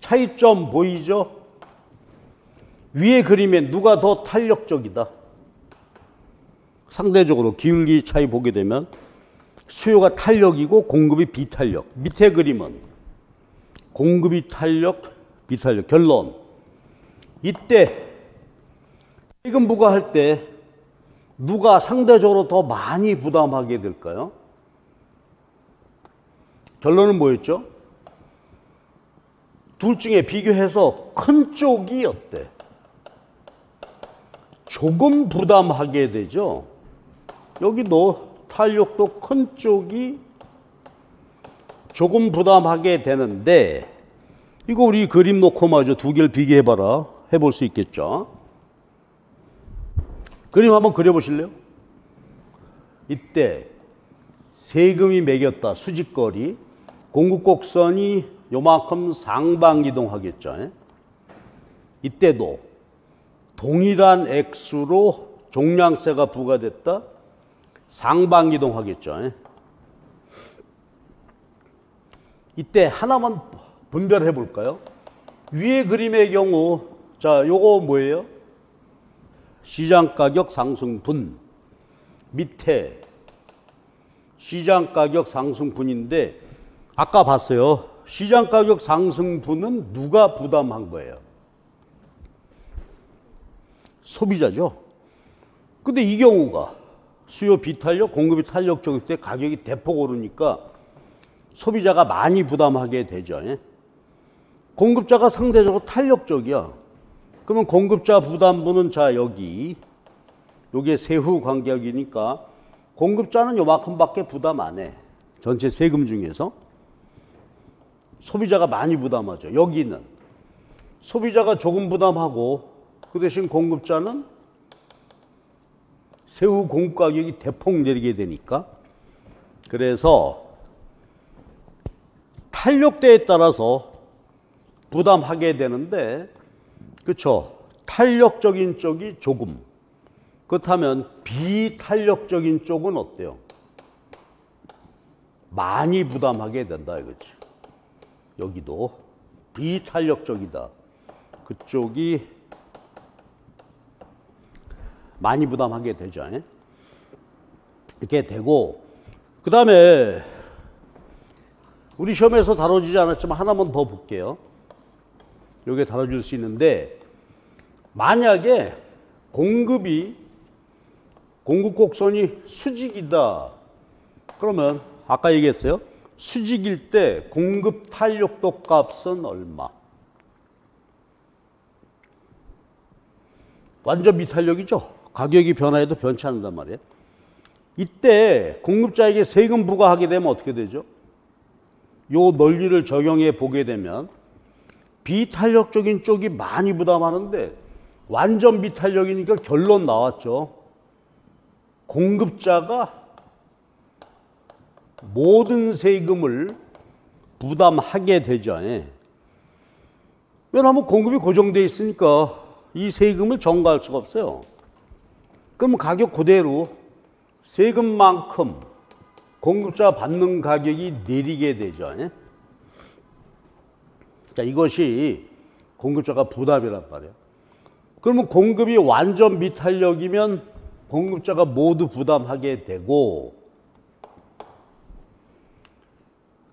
차이점 보이죠? 위에 그림에 누가 더 탄력적이다. 상대적으로 기울기 차이 보게 되면 수요가 탄력이고 공급이 비탄력. 밑에 그림은 공급이 탄력, 비탄력. 결론. 이때 세금 부과할 때 누가 상대적으로 더 많이 부담하게 될까요? 결론은 뭐였죠? 둘 중에 비교해서 큰 쪽이 어때? 조금 부담하게 되죠. 여기도 탄력도 큰 쪽이 조금 부담하게 되는데, 이거 우리 그림 놓고 마저 두 개를 비교해봐라. 해볼 수 있겠죠. 그림 한번 그려보실래요? 이때 세금이 매겼다. 수직거리. 공급곡선이 요만큼 상방이동하겠죠. 이때도 동일한 액수로 종량세가 부과됐다. 상방이동하겠죠. 이때 하나만 분별해 볼까요? 위에 그림의 경우, 자, 요거 뭐예요? 시장가격 상승분. 밑에 시장가격 상승분인데, 아까 봤어요. 시장가격 상승분은 누가 부담한 거예요? 소비자죠. 근데 이 경우가 수요 비탄력, 공급이 탄력적일 때 가격이 대폭 오르니까 소비자가 많이 부담하게 되죠. 공급자가 상대적으로 탄력적이야. 그러면 공급자 부담분은 자, 여기 요게 세후 간격이니까 공급자는 요만큼밖에 부담 안 해. 전체 세금 중에서. 소비자가 많이 부담하죠. 여기는 소비자가 조금 부담하고 그 대신 공급자는 세후 공급 가격이 대폭 내리게 되니까, 그래서 탄력대에 따라서 부담하게 되는데, 그렇죠? 탄력적인 쪽이 조금. 그렇다면 비탄력적인 쪽은 어때요? 많이 부담하게 된다 이거지. 여기도 비탄력적이다. 그쪽이 많이 부담하게 되죠. 이렇게 되고, 그 다음에 우리 시험에서 다뤄지지 않았지만 하나만 더 볼게요. 요게 다뤄질 수 있는데, 만약에 공급 곡선이 수직이다. 그러면 아까 얘기했어요. 수직일 때 공급 탄력도 값은 얼마? 완전 미탄력이죠. 가격이 변화해도 변치 않는단 말이에요. 이때 공급자에게 세금 부과하게 되면 어떻게 되죠? 요 논리를 적용해 보게 되면 비탄력적인 쪽이 많이 부담하는데 완전 비탄력이니까 결론 나왔죠. 공급자가 모든 세금을 부담하게 되죠. 왜냐하면 공급이 고정되어 있으니까 이 세금을 전가할 수가 없어요. 그럼 가격 그대로 세금만큼 공급자가 받는 가격이 내리게 되죠. 자, 이것이 공급자가 부담이란 말이에요. 그러면 공급이 완전 미탄력이면 공급자가 모두 부담하게 되고,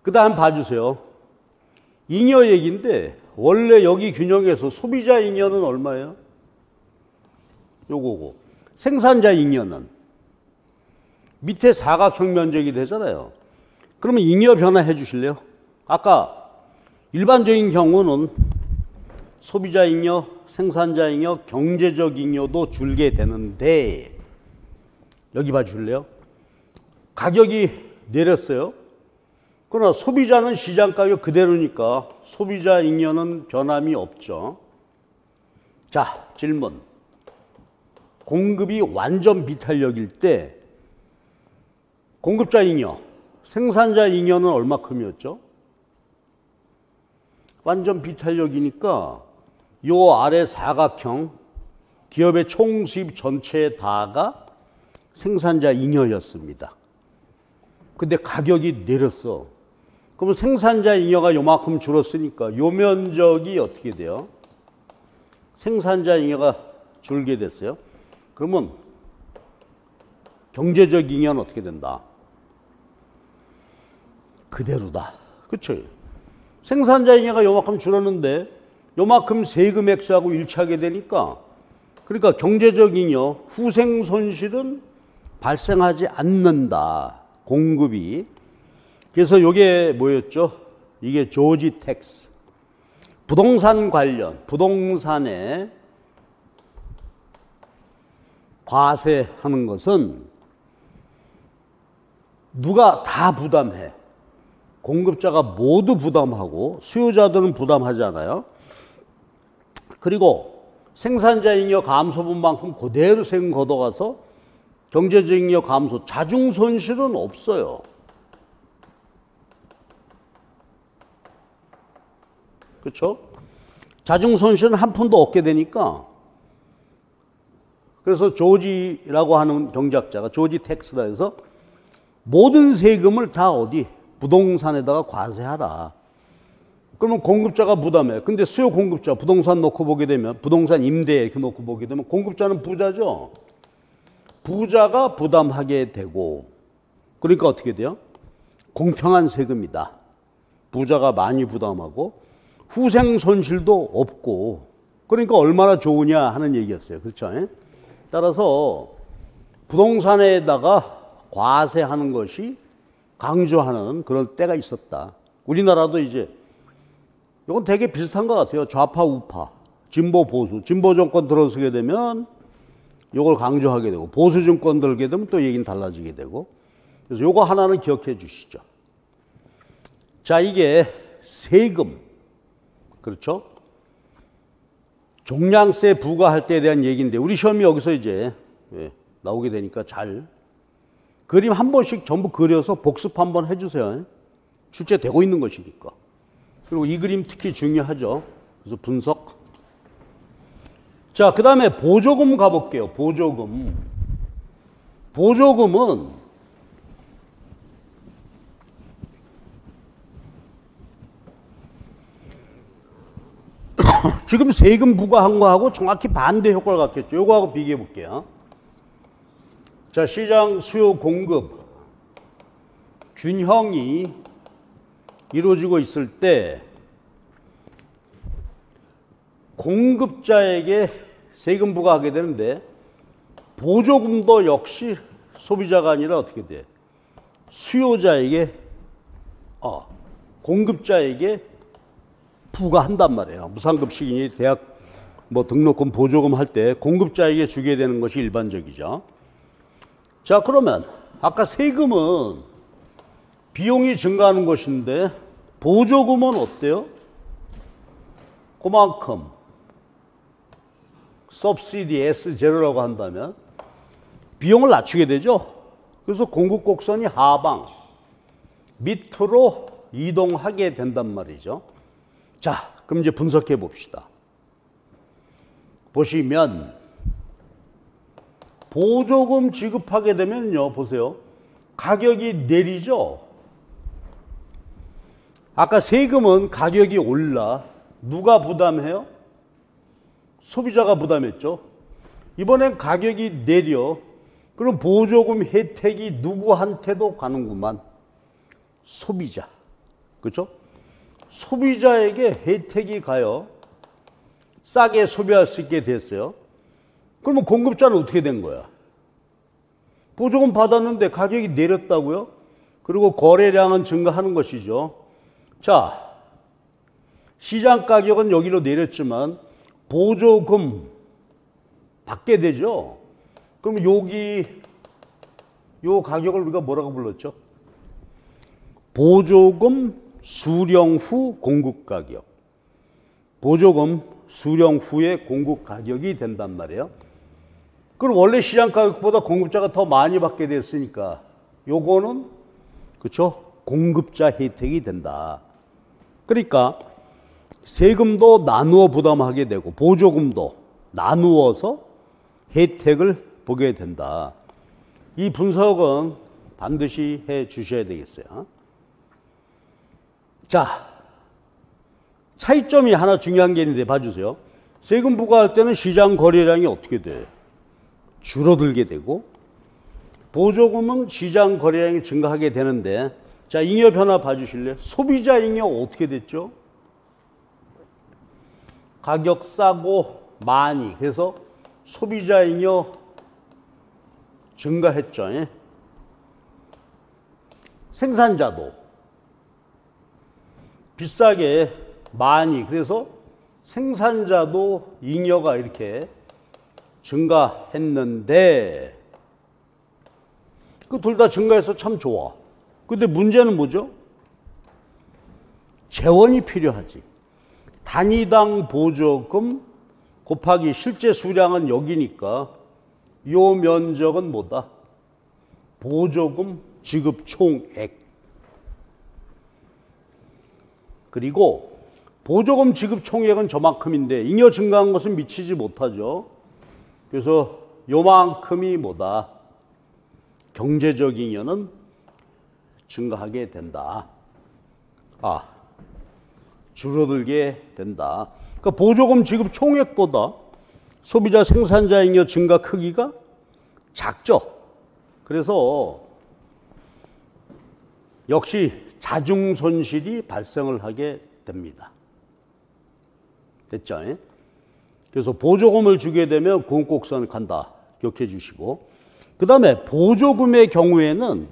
그 다음 봐주세요. 잉여 얘기인데 원래 여기 균형에서 소비자 잉여는 얼마예요? 요거고. 생산자 잉여는 밑에 사각형 면적이 되잖아요. 그러면 잉여 변화해 주실래요? 아까 일반적인 경우는 소비자 잉여, 생산자 잉여, 경제적 잉여도 줄게 되는데 여기 봐줄래요? 가격이 내렸어요. 그러나 소비자는 시장 가격 그대로니까 소비자 잉여는 변함이 없죠. 자, 질문. 공급이 완전 비탄력일 때 공급자 잉여, 생산자 잉여는 얼마큼이었죠? 완전 비탄력이니까 요 아래 사각형 기업의 총 수입 전체 다가 생산자 잉여였습니다. 근데 가격이 내렸어. 그러면 생산자 잉여가 요만큼 줄었으니까 요 면적이 어떻게 돼요? 생산자 잉여가 줄게 됐어요. 그러면 경제적 잉여는 어떻게 된다? 그대로다. 그렇죠? 생산자 잉여가 요만큼 줄었는데 요만큼 세금 액수하고 일치하게 되니까, 그러니까 경제적 잉여, 후생 손실은 발생하지 않는다. 공급이. 그래서 이게 뭐였죠? 이게 조지 텍스. 부동산 관련, 부동산에 과세하는 것은 누가 다 부담해. 공급자가 모두 부담하고 수요자들은 부담하지 않아요. 그리고 생산자 잉여 감소분만큼 그대로 세금 걷어가서 경제적 잉여 감소, 자중 손실은 없어요. 그렇죠? 자중 손실은 한 푼도 없게 되니까. 그래서 조지라고 하는 경제학자가 조지 텍스다 해서 모든 세금을 다 어디? 부동산에다가 과세하라. 그러면 공급자가 부담해. 근데 수요 공급자, 부동산 놓고 보게 되면, 부동산 임대 이렇게 놓고 보게 되면 공급자는 부자죠. 부자가 부담하게 되고, 그러니까 어떻게 돼요? 공평한 세금이다. 부자가 많이 부담하고 후생 손실도 없고, 그러니까 얼마나 좋으냐 하는 얘기였어요. 그렇죠? 따라서 부동산에다가 과세하는 것이 강조하는 그런 때가 있었다. 우리나라도 이제 이건 되게 비슷한 것 같아요. 좌파 우파, 진보 보수. 진보 정권 들어서게 되면 이걸 강조하게 되고, 보수 정권 들게 되면 또 얘기는 달라지게 되고. 그래서 이거 하나는 기억해 주시죠. 자, 이게 세금, 그렇죠? 종량세 부과할 때에 대한 얘기인데, 우리 시험이 여기서 이제 나오게 되니까 잘 그림 한 번씩 전부 그려서 복습 한번 해주세요. 출제되고 있는 것이니까. 그리고 이 그림 특히 중요하죠. 그래서 분석. 자, 그 다음에 보조금 가볼게요. 보조금. 보조금은 지금 세금 부과한 거하고 정확히 반대 효과를 갖겠죠. 요거하고 비교해 볼게요. 자, 시장 수요 공급 균형이 이루어지고 있을 때 공급자에게 세금 부과하게 되는데 보조금도 역시 소비자가 아니라 어떻게 돼? 수요자에게 공급자에게 부과한단 말이에요. 무상급식이니 대학 뭐 등록금 보조금 할 때 공급자에게 주게 되는 것이 일반적이죠. 자, 그러면 아까 세금은 비용이 증가하는 것인데 보조금은 어때요? 그만큼 subsidy S0라고 한다면 비용을 낮추게 되죠. 그래서 공급 곡선이 하방 밑으로 이동하게 된단 말이죠. 자, 그럼 이제 분석해 봅시다. 보시면 보조금 지급하게 되면요, 보세요. 가격이 내리죠. 아까 세금은 가격이 올라. 누가 부담해요? 소비자가 부담했죠. 이번엔 가격이 내려. 그럼 보조금 혜택이 누구한테도 가는구만. 소비자. 그렇죠? 소비자에게 혜택이 가요. 싸게 소비할 수 있게 됐어요. 그러면 공급자는 어떻게 된 거야? 보조금 받았는데 가격이 내렸다고요? 그리고 거래량은 증가하는 것이죠. 자, 시장 가격은 여기로 내렸지만 보조금 받게 되죠. 그럼 요 가격을 우리가 뭐라고 불렀죠? 보조금 수령 후 공급 가격. 보조금 수령 후에 공급 가격이 된단 말이에요. 그럼 원래 시장 가격보다 공급자가 더 많이 받게 됐으니까 요거는 그렇죠? 공급자 혜택이 된다. 그러니까 세금도 나누어 부담하게 되고 보조금도 나누어서 혜택을 보게 된다. 이 분석은 반드시 해 주셔야 되겠어요. 자, 차이점이 하나 중요한 게 있는데 봐주세요. 세금 부과할 때는 시장 거래량이 어떻게 돼? 줄어들게 되고 보조금은 시장 거래량이 증가하게 되는데 자, 잉여 변화 봐주실래요? 소비자 잉여 어떻게 됐죠? 가격 싸고 많이. 그래서 소비자 잉여 증가했죠. 예? 생산자도 비싸게 많이. 그래서 생산자도 잉여가 이렇게 증가했는데 그 둘 다 증가해서 참 좋아. 근데 문제는 뭐죠? 재원이 필요하지. 단위당 보조금 곱하기 실제 수량은 여기니까 요 면적은 뭐다? 보조금 지급 총액. 그리고 보조금 지급 총액은 저만큼인데 잉여 증가한 것은 미치지 못하죠. 그래서 요만큼이 뭐다? 경제적 잉여는 증가하게 된다. 줄어들게 된다. 그러니까 보조금 지급 총액보다 소비자 생산자 잉여 증가 크기가 작죠. 그래서 역시 자중 손실이 발생을 하게 됩니다. 됐죠? 그래서 보조금을 주게 되면 공곡선을 간다. 기억해 주시고. 그 다음에 보조금의 경우에는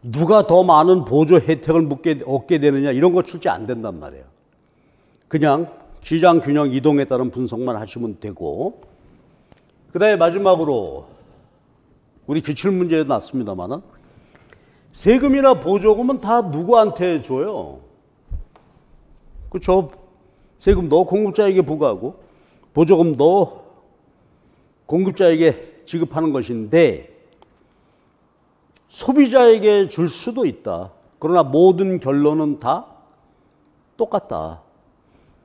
누가 더 많은 보조 혜택을 얻게 되느냐 이런 거 출제 안 된단 말이에요. 그냥 시장 균형 이동에 따른 분석만 하시면 되고 그 다음에 마지막으로 우리 기출문제에 났습니다만은 세금이나 보조금은 다 누구한테 줘요? 그렇죠? 세금도 공급자에게 부과하고 보조금도 공급자에게 지급하는 것인데 소비자에게 줄 수도 있다. 그러나 모든 결론은 다 똑같다.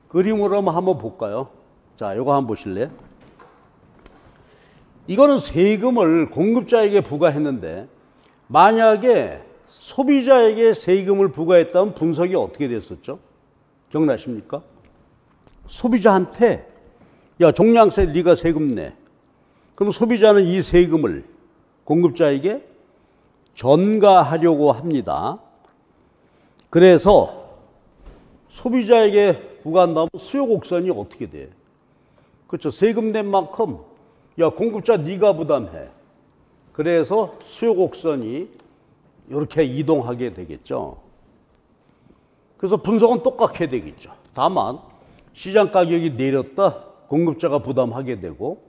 그림으로 한번 볼까요? 자, 이거 한번 보실래요? 이거는 세금을 공급자에게 부과했는데 만약에 소비자에게 세금을 부과했다면 분석이 어떻게 됐었죠? 기억나십니까? 소비자한테 야, 종량세 네가 세금 내. 그럼 소비자는 이 세금을 공급자에게 전가하려고 합니다. 그래서 소비자에게 부과한다면 수요 곡선이 어떻게 돼? 그렇죠. 세금 낸 만큼 야 공급자 네가 부담해. 그래서 수요 곡선이 이렇게 이동하게 되겠죠. 그래서 분석은 똑같게 되겠죠. 다만 시장 가격이 내렸다. 공급자가 부담하게 되고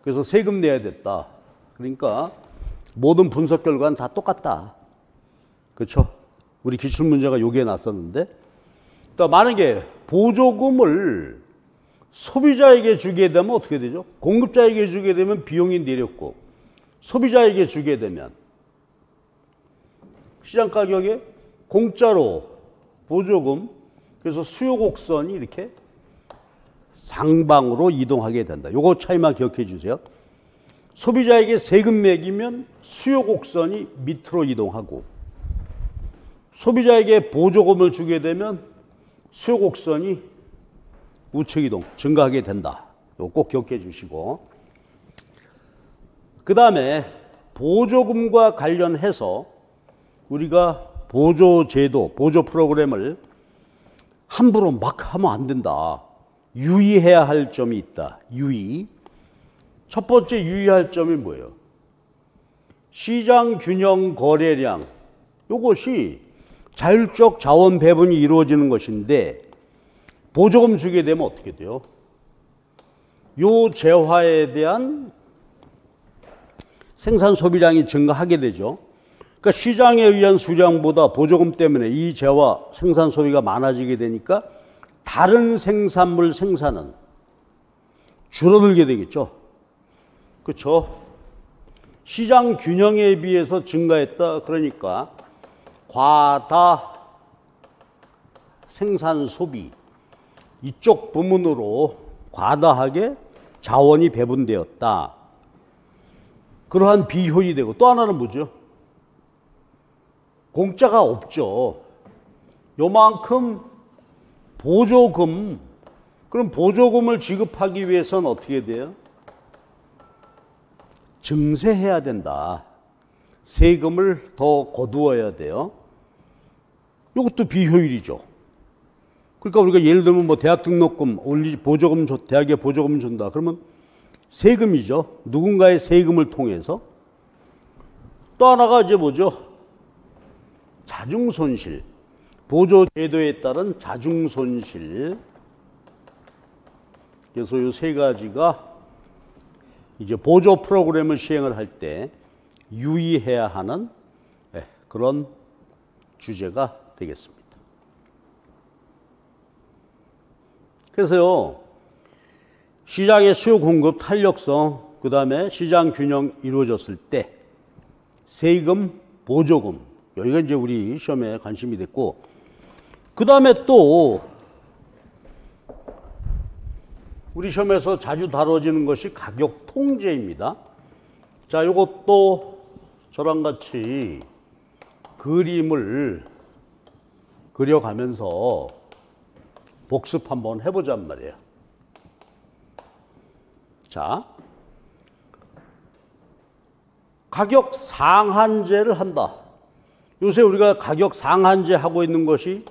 그래서 세금 내야 됐다. 그러니까 모든 분석 결과는 다 똑같다. 그렇죠? 우리 기출문제가 여기에 났었는데 또 만약에 보조금을 소비자에게 주게 되면 어떻게 되죠? 공급자에게 주게 되면 비용이 내렸고 소비자에게 주게 되면 시장 가격에 공짜로 보조금 그래서 수요 곡선이 이렇게 상방으로 이동하게 된다. 요거 차이만 기억해 주세요. 소비자에게 세금 매기면 수요 곡선이 밑으로 이동하고 소비자에게 보조금을 주게 되면 수요 곡선이 우측 이동, 증가하게 된다. 요거 꼭 기억해 주시고 그 다음에 보조금과 관련해서 우리가 보조제도, 보조 프로그램을 함부로 막 하면 안 된다. 유의해야 할 점이 있다. 유의. 첫 번째 유의할 점이 뭐예요? 시장 균형 거래량. 이것이 자율적 자원 배분이 이루어지는 것인데 보조금 주게 되면 어떻게 돼요? 요 재화에 대한 생산 소비량이 증가하게 되죠. 그러니까 시장에 의한 수량보다 보조금 때문에 이 재화 생산 소비가 많아지게 되니까 다른 생산물 생산은 줄어들게 되겠죠. 그렇죠? 시장 균형에 비해서 증가했다. 그러니까 과다 생산 소비 이쪽 부문으로 과다하게 자원이 배분되었다. 그러한 비효율이 되고 또 하나는 뭐죠? 공짜가 없죠. 요만큼 보조금, 그럼 보조금을 지급하기 위해서는 어떻게 돼요? 증세해야 된다. 세금을 더 거두어야 돼요. 이것도 비효율이죠. 그러니까 우리가 예를 들면 뭐 대학 등록금 보조금 대학에 보조금 준다. 그러면 세금이죠. 누군가의 세금을 통해서. 또 하나가 이제 뭐죠? 자중손실. 보조제도에 따른 자중손실. 그래서 이 세 가지가 이제 보조 프로그램을 시행을 할 때 유의해야 하는 그런 주제가 되겠습니다. 그래서요, 시장의 수요 공급 탄력성, 그 다음에 시장 균형 이루어졌을 때 세금, 보조금, 여기가 이제 우리 시험에 관심이 됐고, 그 다음에 또 우리 시험에서 자주 다뤄지는 것이 가격 통제입니다. 자, 이것도 저랑 같이 그림을 그려가면서 복습 한번 해보잔 말이에요. 자, 가격 상한제를 한다. 요새 우리가 가격 상한제 하고 있는 것이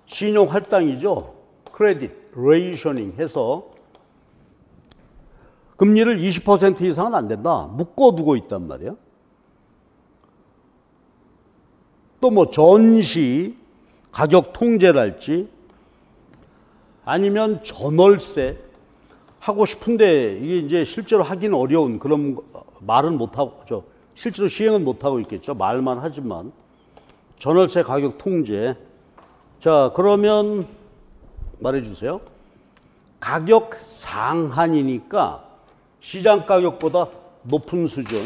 신용 할당이죠. 크레딧 레이셔닝 해서 금리를 20% 이상은 안 된다. 묶어두고 있단 말이에요. 또 뭐 전시 가격 통제랄지 아니면 전월세 하고 싶은데 이게 이제 실제로 하기는 어려운 그런 말은 못하고 실제로 시행은 못하고 있겠죠. 말만 하지만 전월세 가격 통제. 자, 그러면 말해주세요. 가격 상한이니까 시장 가격보다 높은 수준.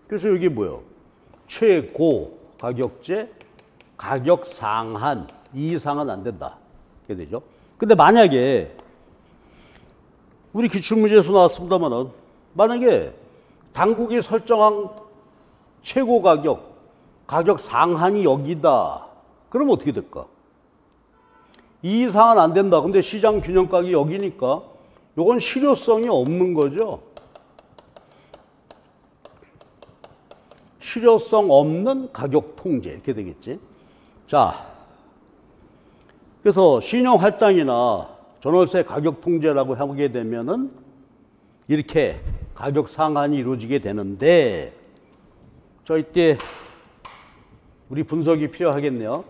그래서 여기 뭐예요? 최고 가격제, 가격 상한, 이 이상은 안 된다. 이렇게 되죠. 근데 만약에 우리 기출문제에서 나왔습니다만은 만약에 당국이 설정한 최고 가격, 가격 상한이 여기다. 그러면 어떻게 될까? 이 이상은 안 된다. 근데 시장 균형 가격이 여기니까 이건 실효성이 없는 거죠. 실효성 없는 가격 통제 이렇게 되겠지. 자, 그래서 신용 할당이나 전월세 가격 통제라고 하게 되면은 이렇게 가격 상한이 이루어지게 되는데, 저 이때 우리 분석이 필요하겠네요.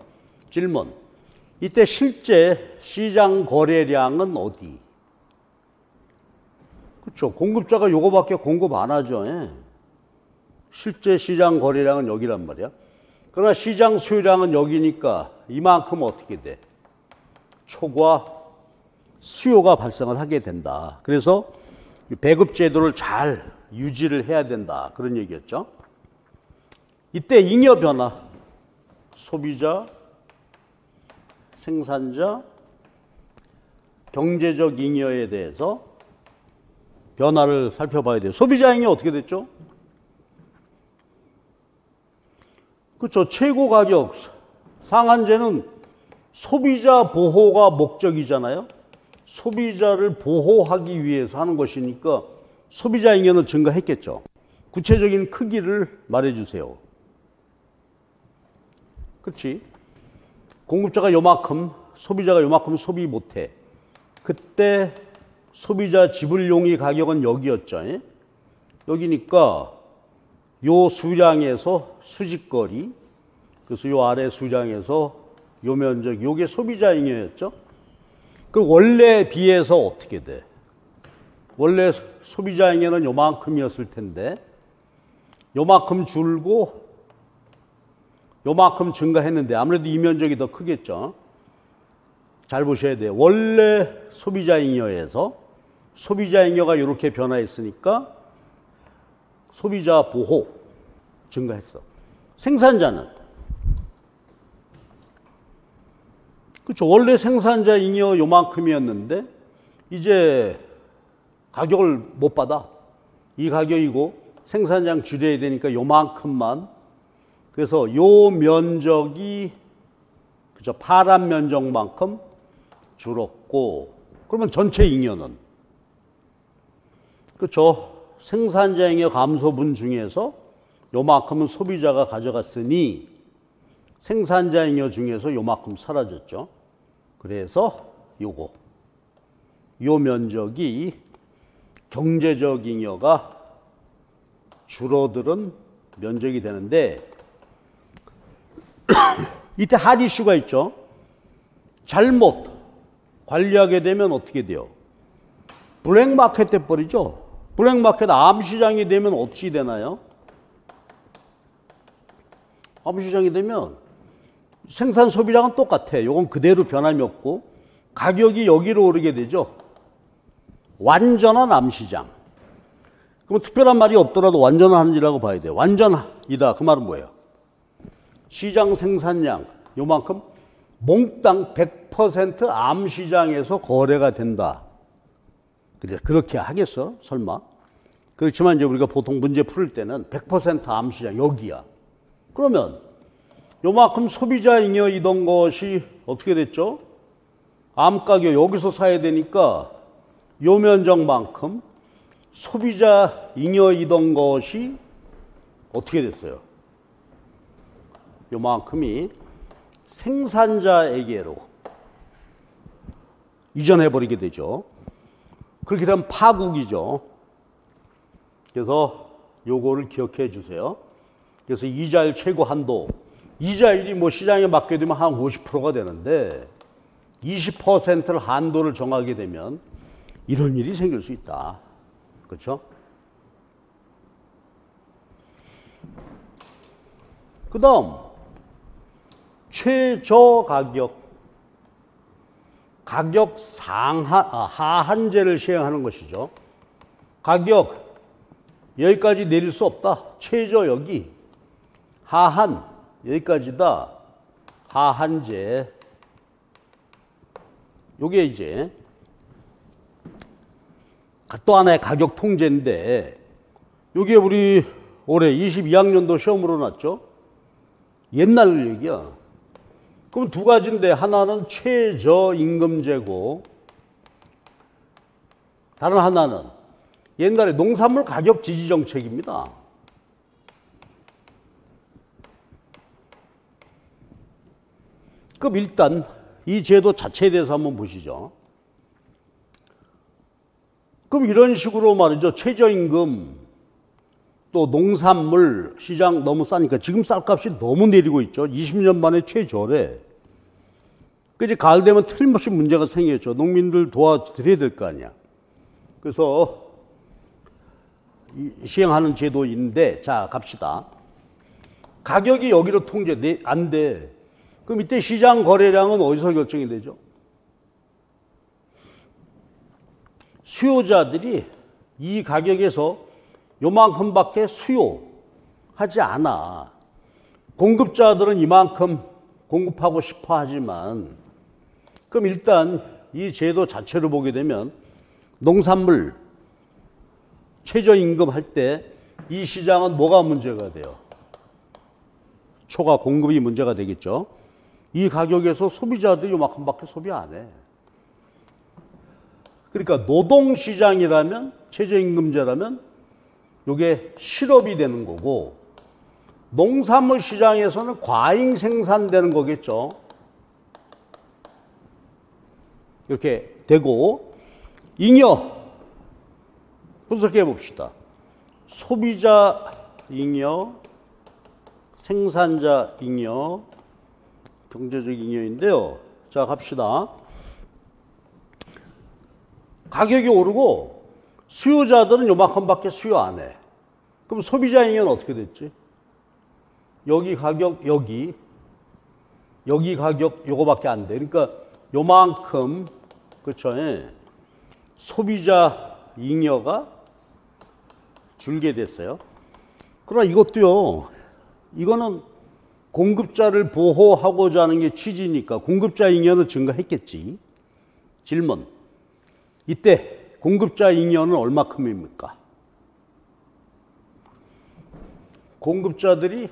질문. 이때 실제 시장 거래량은 어디? 그렇죠. 공급자가 요거밖에 공급 안 하죠. 예. 실제 시장 거래량은 여기란 말이야. 그러나 시장 수요량은 여기니까 이만큼 어떻게 돼? 초과 수요가 발생을 하게 된다. 그래서 배급 제도를 잘 유지를 해야 된다. 그런 얘기였죠. 이때 잉여 변화, 소비자, 생산자, 경제적 잉여에 대해서 변화를 살펴봐야 돼요. 소비자 잉여 어떻게 됐죠? 그렇죠. 최고 가격 상한제는 소비자 보호가 목적이잖아요. 소비자를 보호하기 위해서 하는 것이니까 소비자 잉여는 증가했겠죠. 구체적인 크기를 말해주세요. 그렇지? 공급자가 요만큼, 소비자가 요만큼 소비 못해. 그때 소비자 지불용의 가격은 여기였죠. 예? 여기니까 요 수량에서 수직거리, 그래서 요 아래 수량에서 요 면적, 요게 소비자 잉여였죠. 그 원래에 비해서 어떻게 돼? 원래 소비자 잉여는 요만큼이었을 텐데 요만큼 줄고 요만큼 증가했는데 아무래도 이 면적이 더 크겠죠. 잘 보셔야 돼요. 원래 소비자 잉여에서 소비자 잉여가 이렇게 변화했으니까 소비자 보호 증가했어. 생산자는 그렇죠. 원래 생산자 잉여 요만큼이었는데 이제 가격을 못 받아. 이 가격이고 생산량 줄여야 되니까 요만큼만. 그래서 요 면적이 그죠. 파란 면적만큼 줄었고, 그러면 전체 잉여는 그렇죠. 생산자 잉여 감소분 중에서 요만큼은 소비자가 가져갔으니 생산자 잉여 중에서 요만큼 사라졌죠. 그래서 요거 요 면적이 경제적 잉여가 줄어드는 면적이 되는데 이때 핫 이슈가 있죠. 잘못 관리하게 되면 어떻게 돼요? 블랙마켓 돼버리죠. 블랙마켓 암시장이 되면 어찌 되나요? 암시장이 되면 생산 소비량은 똑같아. 이건 그대로 변함이 없고 가격이 여기로 오르게 되죠. 완전한 암시장. 그럼 특별한 말이 없더라도 완전한지라고 봐야 돼요. 완전이다. 그 말은 뭐예요? 시장 생산량 요만큼 몽땅 100% 암시장에서 거래가 된다. 근데 그렇게 하겠어? 설마? 그렇지만 이제 우리가 보통 문제 풀 때는 100% 암시장 여기야. 그러면 요만큼 소비자 잉여이던 것이 어떻게 됐죠? 암 가격 여기서 사야 되니까 요 면적만큼 소비자 잉여이던 것이 어떻게 됐어요? 요만큼이 생산자에게로 이전해버리게 되죠. 그렇게 되면 파국이죠. 그래서 요거를 기억해 주세요. 그래서 이자율 최고 한도, 이자율이 뭐 시장에 맞게 되면 한 50%가 되는데 20%를 한도를 정하게 되면 이런 일이 생길 수 있다. 그렇죠? 그 다음 최저 가격 하한제를 시행하는 것이죠. 가격 여기까지 내릴 수 없다. 최저 여기, 하한 여기까지다. 하한제. 요게 이제 또 하나의 가격 통제인데 요게 우리 올해 22학년도 시험으로 났죠. 옛날 얘기야. 그럼 두 가지인데 하나는 최저임금제고 다른 하나는 옛날에 농산물 가격 지지 정책입니다. 그럼 일단 이 제도 자체에 대해서 한번 보시죠. 그럼 이런 식으로 말이죠. 최저임금, 또 농산물 시장 너무 싸니까 지금 쌀값이 너무 내리고 있죠. 20년 만에 최저래. 그지 가을 되면 틀림없이 문제가 생겼죠. 농민들 도와드려야 될 거 아니야. 그래서 시행하는 제도인데, 자 갑시다. 가격이 여기로 통제 안 돼. 그럼 이때 시장 거래량은 어디서 결정이 되죠? 수요자들이 이 가격에서 요만큼밖에 수요하지 않아. 공급자들은 이만큼 공급하고 싶어 하지만, 그럼 일단 이 제도 자체를 보게 되면 농산물 최저임금 할 때 이 시장은 뭐가 문제가 돼요? 초과 공급이 문제가 되겠죠. 이 가격에서 소비자들이 요만큼밖에 소비 안 해. 그러니까 노동시장이라면, 최저임금제라면 이게 실업이 되는 거고, 농산물 시장에서는 과잉 생산되는 거겠죠. 이렇게 되고, 잉여 분석해 봅시다. 소비자 잉여, 생산자 잉여, 경제적 잉여인데요. 자, 갑시다. 가격이 오르고 수요자들은 요만큼밖에 수요 안 해. 그럼 소비자 잉여는 어떻게 됐지? 여기 가격, 여기 가격 요거밖에 안 돼. 그러니까 요만큼, 그렇죠? 소비자 잉여가 줄게 됐어요. 그러나 이것도요, 이거는 공급자를 보호하고자 하는 게 취지니까 공급자 잉여는 증가했겠지. 질문. 이때 공급자 잉여는 얼마큼입니까? 공급자들이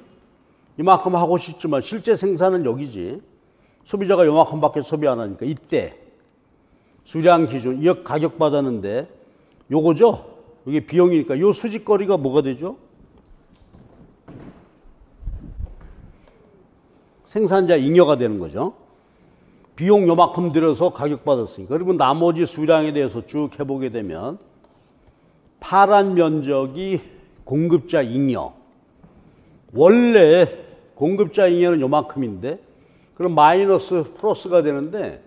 이만큼 하고 싶지만 실제 생산은 여기지. 소비자가 요만큼밖에 소비 안 하니까 이때 수량 기준, 이 가격 받았는데 요거죠? 이게 비용이니까 요 수직거리가 뭐가 되죠? 생산자 잉여가 되는 거죠. 비용 요만큼 들여서 가격 받았으니까. 그리고 나머지 수량에 대해서 쭉 해보게 되면 파란 면적이 공급자 잉여. 원래 공급자 잉여는 요만큼인데 그럼 마이너스 플러스가 되는데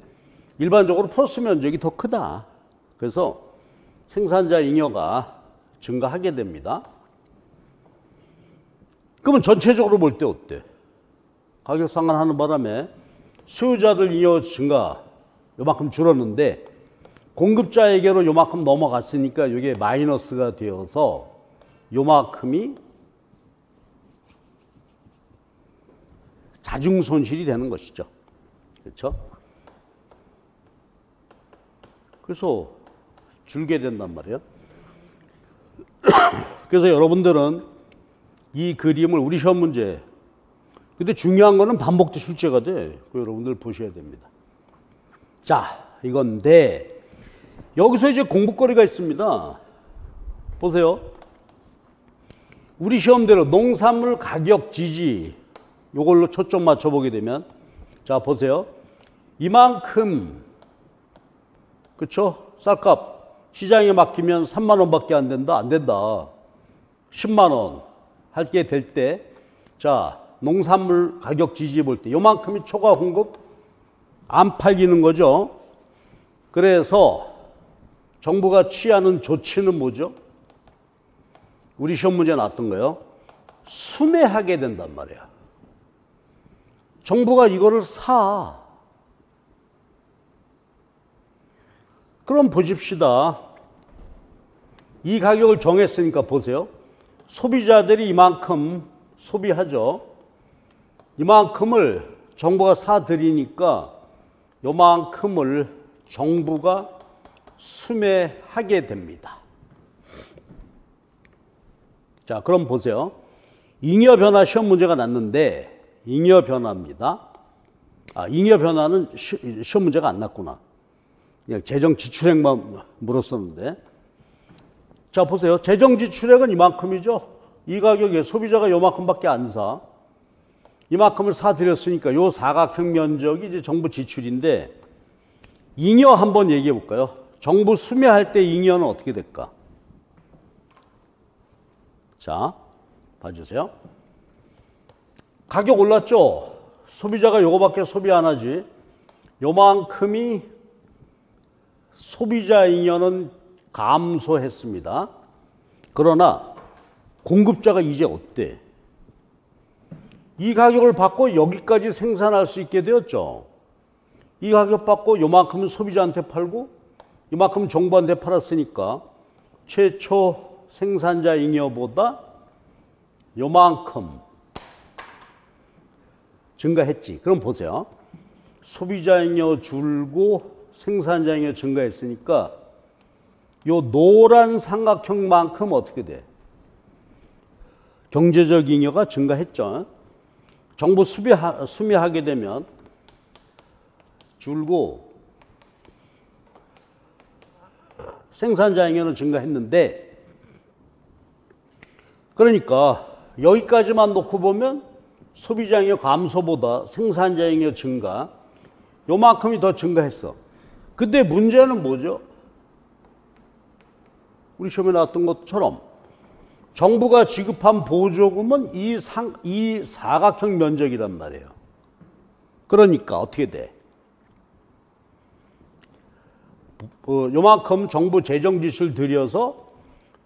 일반적으로 플러스 면적이 더 크다. 그래서 생산자 잉여가 증가하게 됩니다. 그러면 전체적으로 볼 때 어때? 가격 상한하는 바람에 수요자들 잉여 증가 요만큼 줄었는데 공급자에게로 요만큼 넘어갔으니까 이게 마이너스가 되어서 요만큼이 자중 손실이 되는 것이죠. 그렇죠? 그래서 줄게 된단 말이에요. 그래서 여러분들은 이 그림을 우리 시험 문제, 근데 중요한 거는 반복도 출제가 돼. 그 여러분들 보셔야 됩니다. 자, 이건데 여기서 이제 공부거리가 있습니다. 보세요. 우리 시험대로 농산물 가격 지지 요걸로 초점 맞춰보게 되면, 자 보세요. 이만큼, 그쵸? 쌀값 시장에 맡기면 3만 원밖에 안 된다. 안 된다. 10만 원 할 게 될 때, 자 농산물 가격 지지 볼 때 요만큼이 초과 공급 안 팔리는 거죠. 그래서 정부가 취하는 조치는 뭐죠? 우리 시험 문제 나왔던 거예요. 순회하게 된단 말이야. 정부가 이거를 사. 그럼 보십시다. 이 가격을 정했으니까 보세요. 소비자들이 이만큼 소비하죠. 이만큼을 정부가 사들이니까 요만큼을 정부가 수매하게 됩니다. 자, 그럼 보세요. 잉여 변화 시험 문제가 났는데 잉여 변화입니다. 아, 잉여 변화는 시험 문제가 안 났구나. 그냥 재정 지출액만 물었었는데. 자, 보세요. 재정 지출액은 이만큼이죠. 이 가격에 소비자가 요만큼밖에 안 사. 이만큼을 사드렸으니까 요 사각형 면적이 이제 정부 지출인데 잉여 한번 얘기해 볼까요? 정부 수매할 때 잉여는 어떻게 될까? 자, 봐주세요. 가격 올랐죠? 소비자가 요거밖에 소비 안 하지. 요만큼이 소비자 잉여는 감소했습니다. 그러나 공급자가 이제 어때? 이 가격을 받고 여기까지 생산할 수 있게 되었죠. 이 가격 받고 요만큼은 소비자한테 팔고 이만큼은 정부한테 팔았으니까 최초 생산자 잉여보다 요만큼 증가했지. 그럼 보세요. 소비자 잉여 줄고 생산자 잉여 증가했으니까 요 노란 삼각형만큼 어떻게 돼? 경제적 잉여가 증가했죠. 정부 수매하게 되면 줄고 생산자 잉여는 증가했는데 그러니까 여기까지만 놓고 보면 소비자 잉여 감소보다 생산자 잉여 증가 요만큼이 더 증가했어. 근데 문제는 뭐죠? 우리 시험에 나왔던 것처럼 정부가 지급한 보조금은 이 사각형 면적이란 말이에요. 그러니까 어떻게 돼? 요만큼 정부 재정 지출 들여서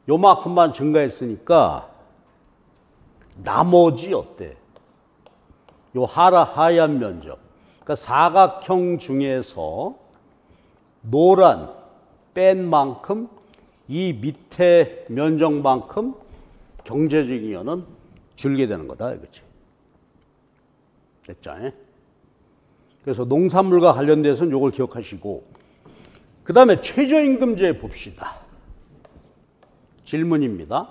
요만큼만 증가했으니까 나머지 어때? 요 하얀 면적. 그러니까 사각형 중에서 노란 뺀 만큼 이 밑에 면적만큼 경제적 잉여는 줄게 되는 거다 이거지. 됐죠? 그래서 농산물과 관련돼서는 이걸 기억하시고 그 다음에 최저임금제 봅시다. 질문입니다.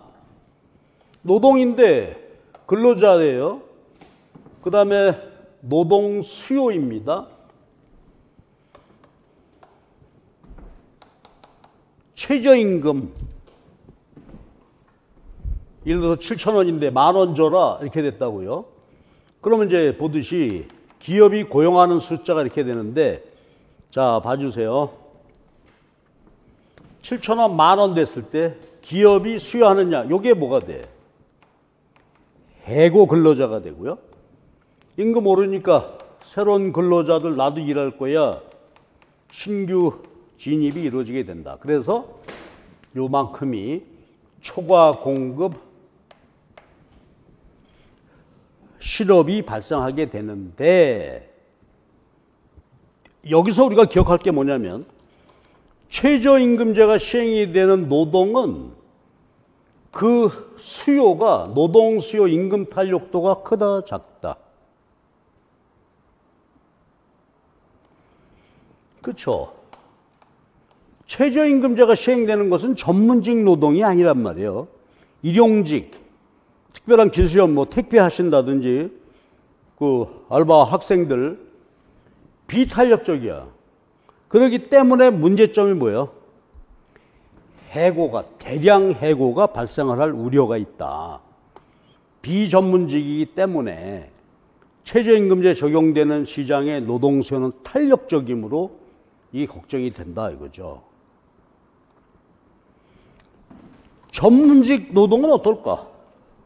노동인데 근로자예요. 그 다음에 노동 수요입니다. 최저임금 예를 들어서 7,000원인데 10,000원 줘라 이렇게 됐다고요. 그러면 이제 보듯이 기업이 고용하는 숫자가 이렇게 되는데 자 봐주세요. 7,000원 10,000원 됐을 때 기업이 수요하느냐 요게 뭐가 돼? 해고 근로자가 되고요. 임금 오르니까 새로운 근로자들 나도 일할 거야. 신규 진입이 이루어지게 된다. 그래서 요만큼이 초과 공급 실업이 발생하게 되는데 여기서 우리가 기억할 게 뭐냐면 최저임금제가 시행이 되는 노동은 그 수요가 노동 수요 임금 탄력도가 크다 작다. 그렇죠. 최저임금제가 시행되는 것은 전문직 노동이 아니란 말이에요. 일용직, 특별한 기술형 뭐 택배 하신다든지 그 알바 학생들 비탄력적이야. 그렇기 때문에 문제점이 뭐예요? 대량 해고가 발생을 할 우려가 있다. 비전문직이기 때문에 최저임금제 적용되는 시장의 노동 수요는 탄력적이므로 이 걱정이 된다 이거죠. 전문직 노동은 어떨까?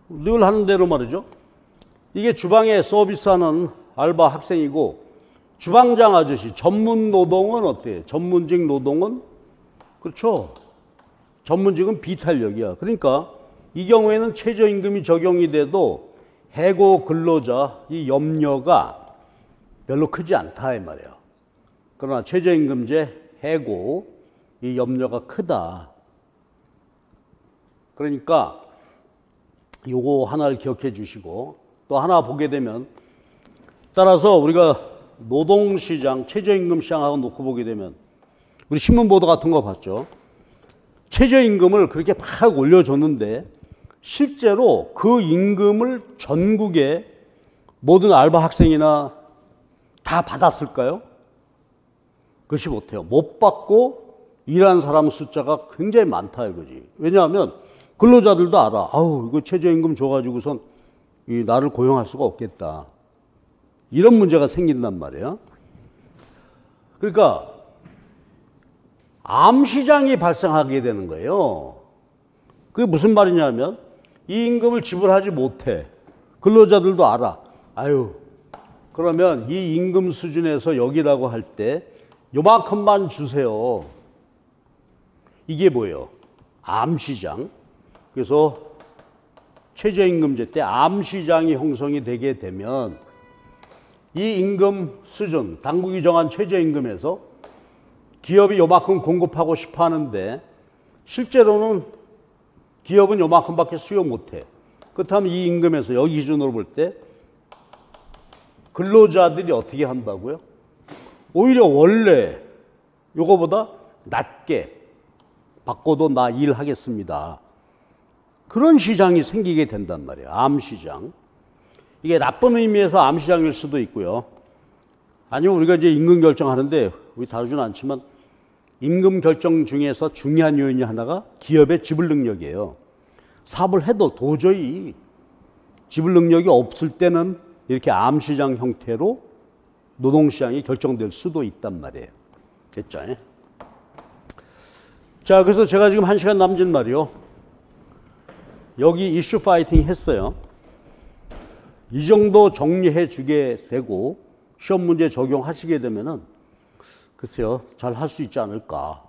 늘 하는 대로 말이죠. 이게 주방에 서비스하는 알바 학생이고 주방장 아저씨 전문 노동은 어때요? 전문직 노동은 그렇죠. 전문직은 비탄력이야. 그러니까 이 경우에는 최저임금이 적용이 돼도 해고 근로자 이 염려가 별로 크지 않다 이 말이에요. 그러나 최저임금제 해고 이 염려가 크다. 그러니까 요거 하나를 기억해 주시고 또 하나 보게 되면 따라서 우리가 노동시장, 최저임금 시장하고 놓고 보게 되면 우리 신문 보도 같은 거 봤죠. 최저임금을 그렇게 팍 올려줬는데 실제로 그 임금을 전국의 모든 알바 학생이나 다 받았을까요? 그렇지 못해요. 못 받고 일하는 사람 숫자가 굉장히 많다 이거지. 왜냐하면 근로자들도 알아. 아우 이거 최저임금 줘가지고선 나를 고용할 수가 없겠다. 이런 문제가 생긴단 말이에요. 그러니까 암시장이 발생하게 되는 거예요. 그게 무슨 말이냐면 이 임금을 지불하지 못해. 근로자들도 알아. 아유, 그러면 이 임금 수준에서 여기라고 할 때 요만큼만 주세요. 이게 뭐예요? 암시장. 그래서 최저임금제 때 암시장이 형성이 되게 되면 이 임금 수준, 당국이 정한 최저임금에서 기업이 요만큼 공급하고 싶어 하는데 실제로는 기업은 요만큼밖에 수요 못해. 그렇다면 이 임금에서 여기 기준으로 볼 때 근로자들이 어떻게 한다고요? 오히려 원래 요거보다 낮게 받고도 나 일하겠습니다. 그런 시장이 생기게 된단 말이에요. 암시장. 이게 나쁜 의미에서 암시장일 수도 있고요. 아니면 우리가 이제 임금 결정하는데 우리 다루진 않지만 임금 결정 중에서 중요한 요인이 하나가 기업의 지불 능력이에요. 사업을 해도 도저히 지불 능력이 없을 때는 이렇게 암시장 형태로 노동시장이 결정될 수도 있단 말이에요. 됐죠? 자, 그래서 제가 지금 1시간 남짓 말이요. 여기 이슈 파이팅 했어요. 이 정도 정리해 주게 되고 시험 문제 적용하시게 되면은 글쎄요, 잘 할 수 있지 않을까.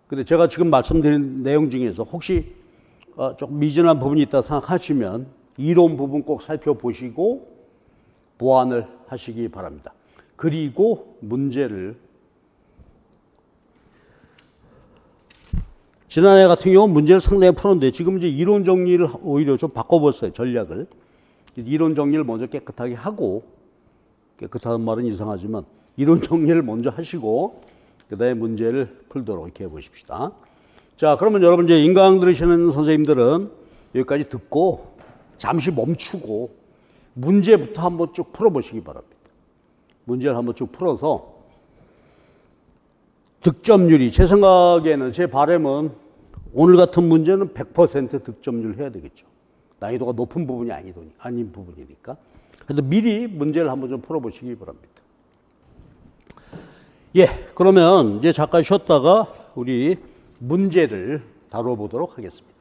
근데 제가 지금 말씀드린 내용 중에서 혹시 조금 미진한 부분이 있다 생각하시면 이론 부분 꼭 살펴보시고 보완을 하시기 바랍니다. 그리고 문제를 지난해 같은 경우 문제를 상당히 풀었는데 지금 이제 이론 정리를 오히려 좀 바꿔봤어요. 전략을. 이론 정리를 먼저 깨끗하게 하고, 깨끗한 말은 이상하지만 이론 정리를 먼저 하시고 그 다음에 문제를 풀도록 이렇게 해보십시다. 자, 그러면 여러분 이제 인강 들으시는 선생님들은 여기까지 듣고 잠시 멈추고 문제부터 한번 쭉 풀어보시기 바랍니다. 문제를 한번 쭉 풀어서 득점률이, 제 생각에는, 제 바람은 오늘 같은 문제는 100% 득점률 해야 되겠죠. 난이도가 높은 부분이 아닌 부분이니까. 그래서 미리 문제를 한번 좀 풀어보시기 바랍니다. 예, 그러면 이제 잠깐 쉬었다가 우리 문제를 다뤄보도록 하겠습니다.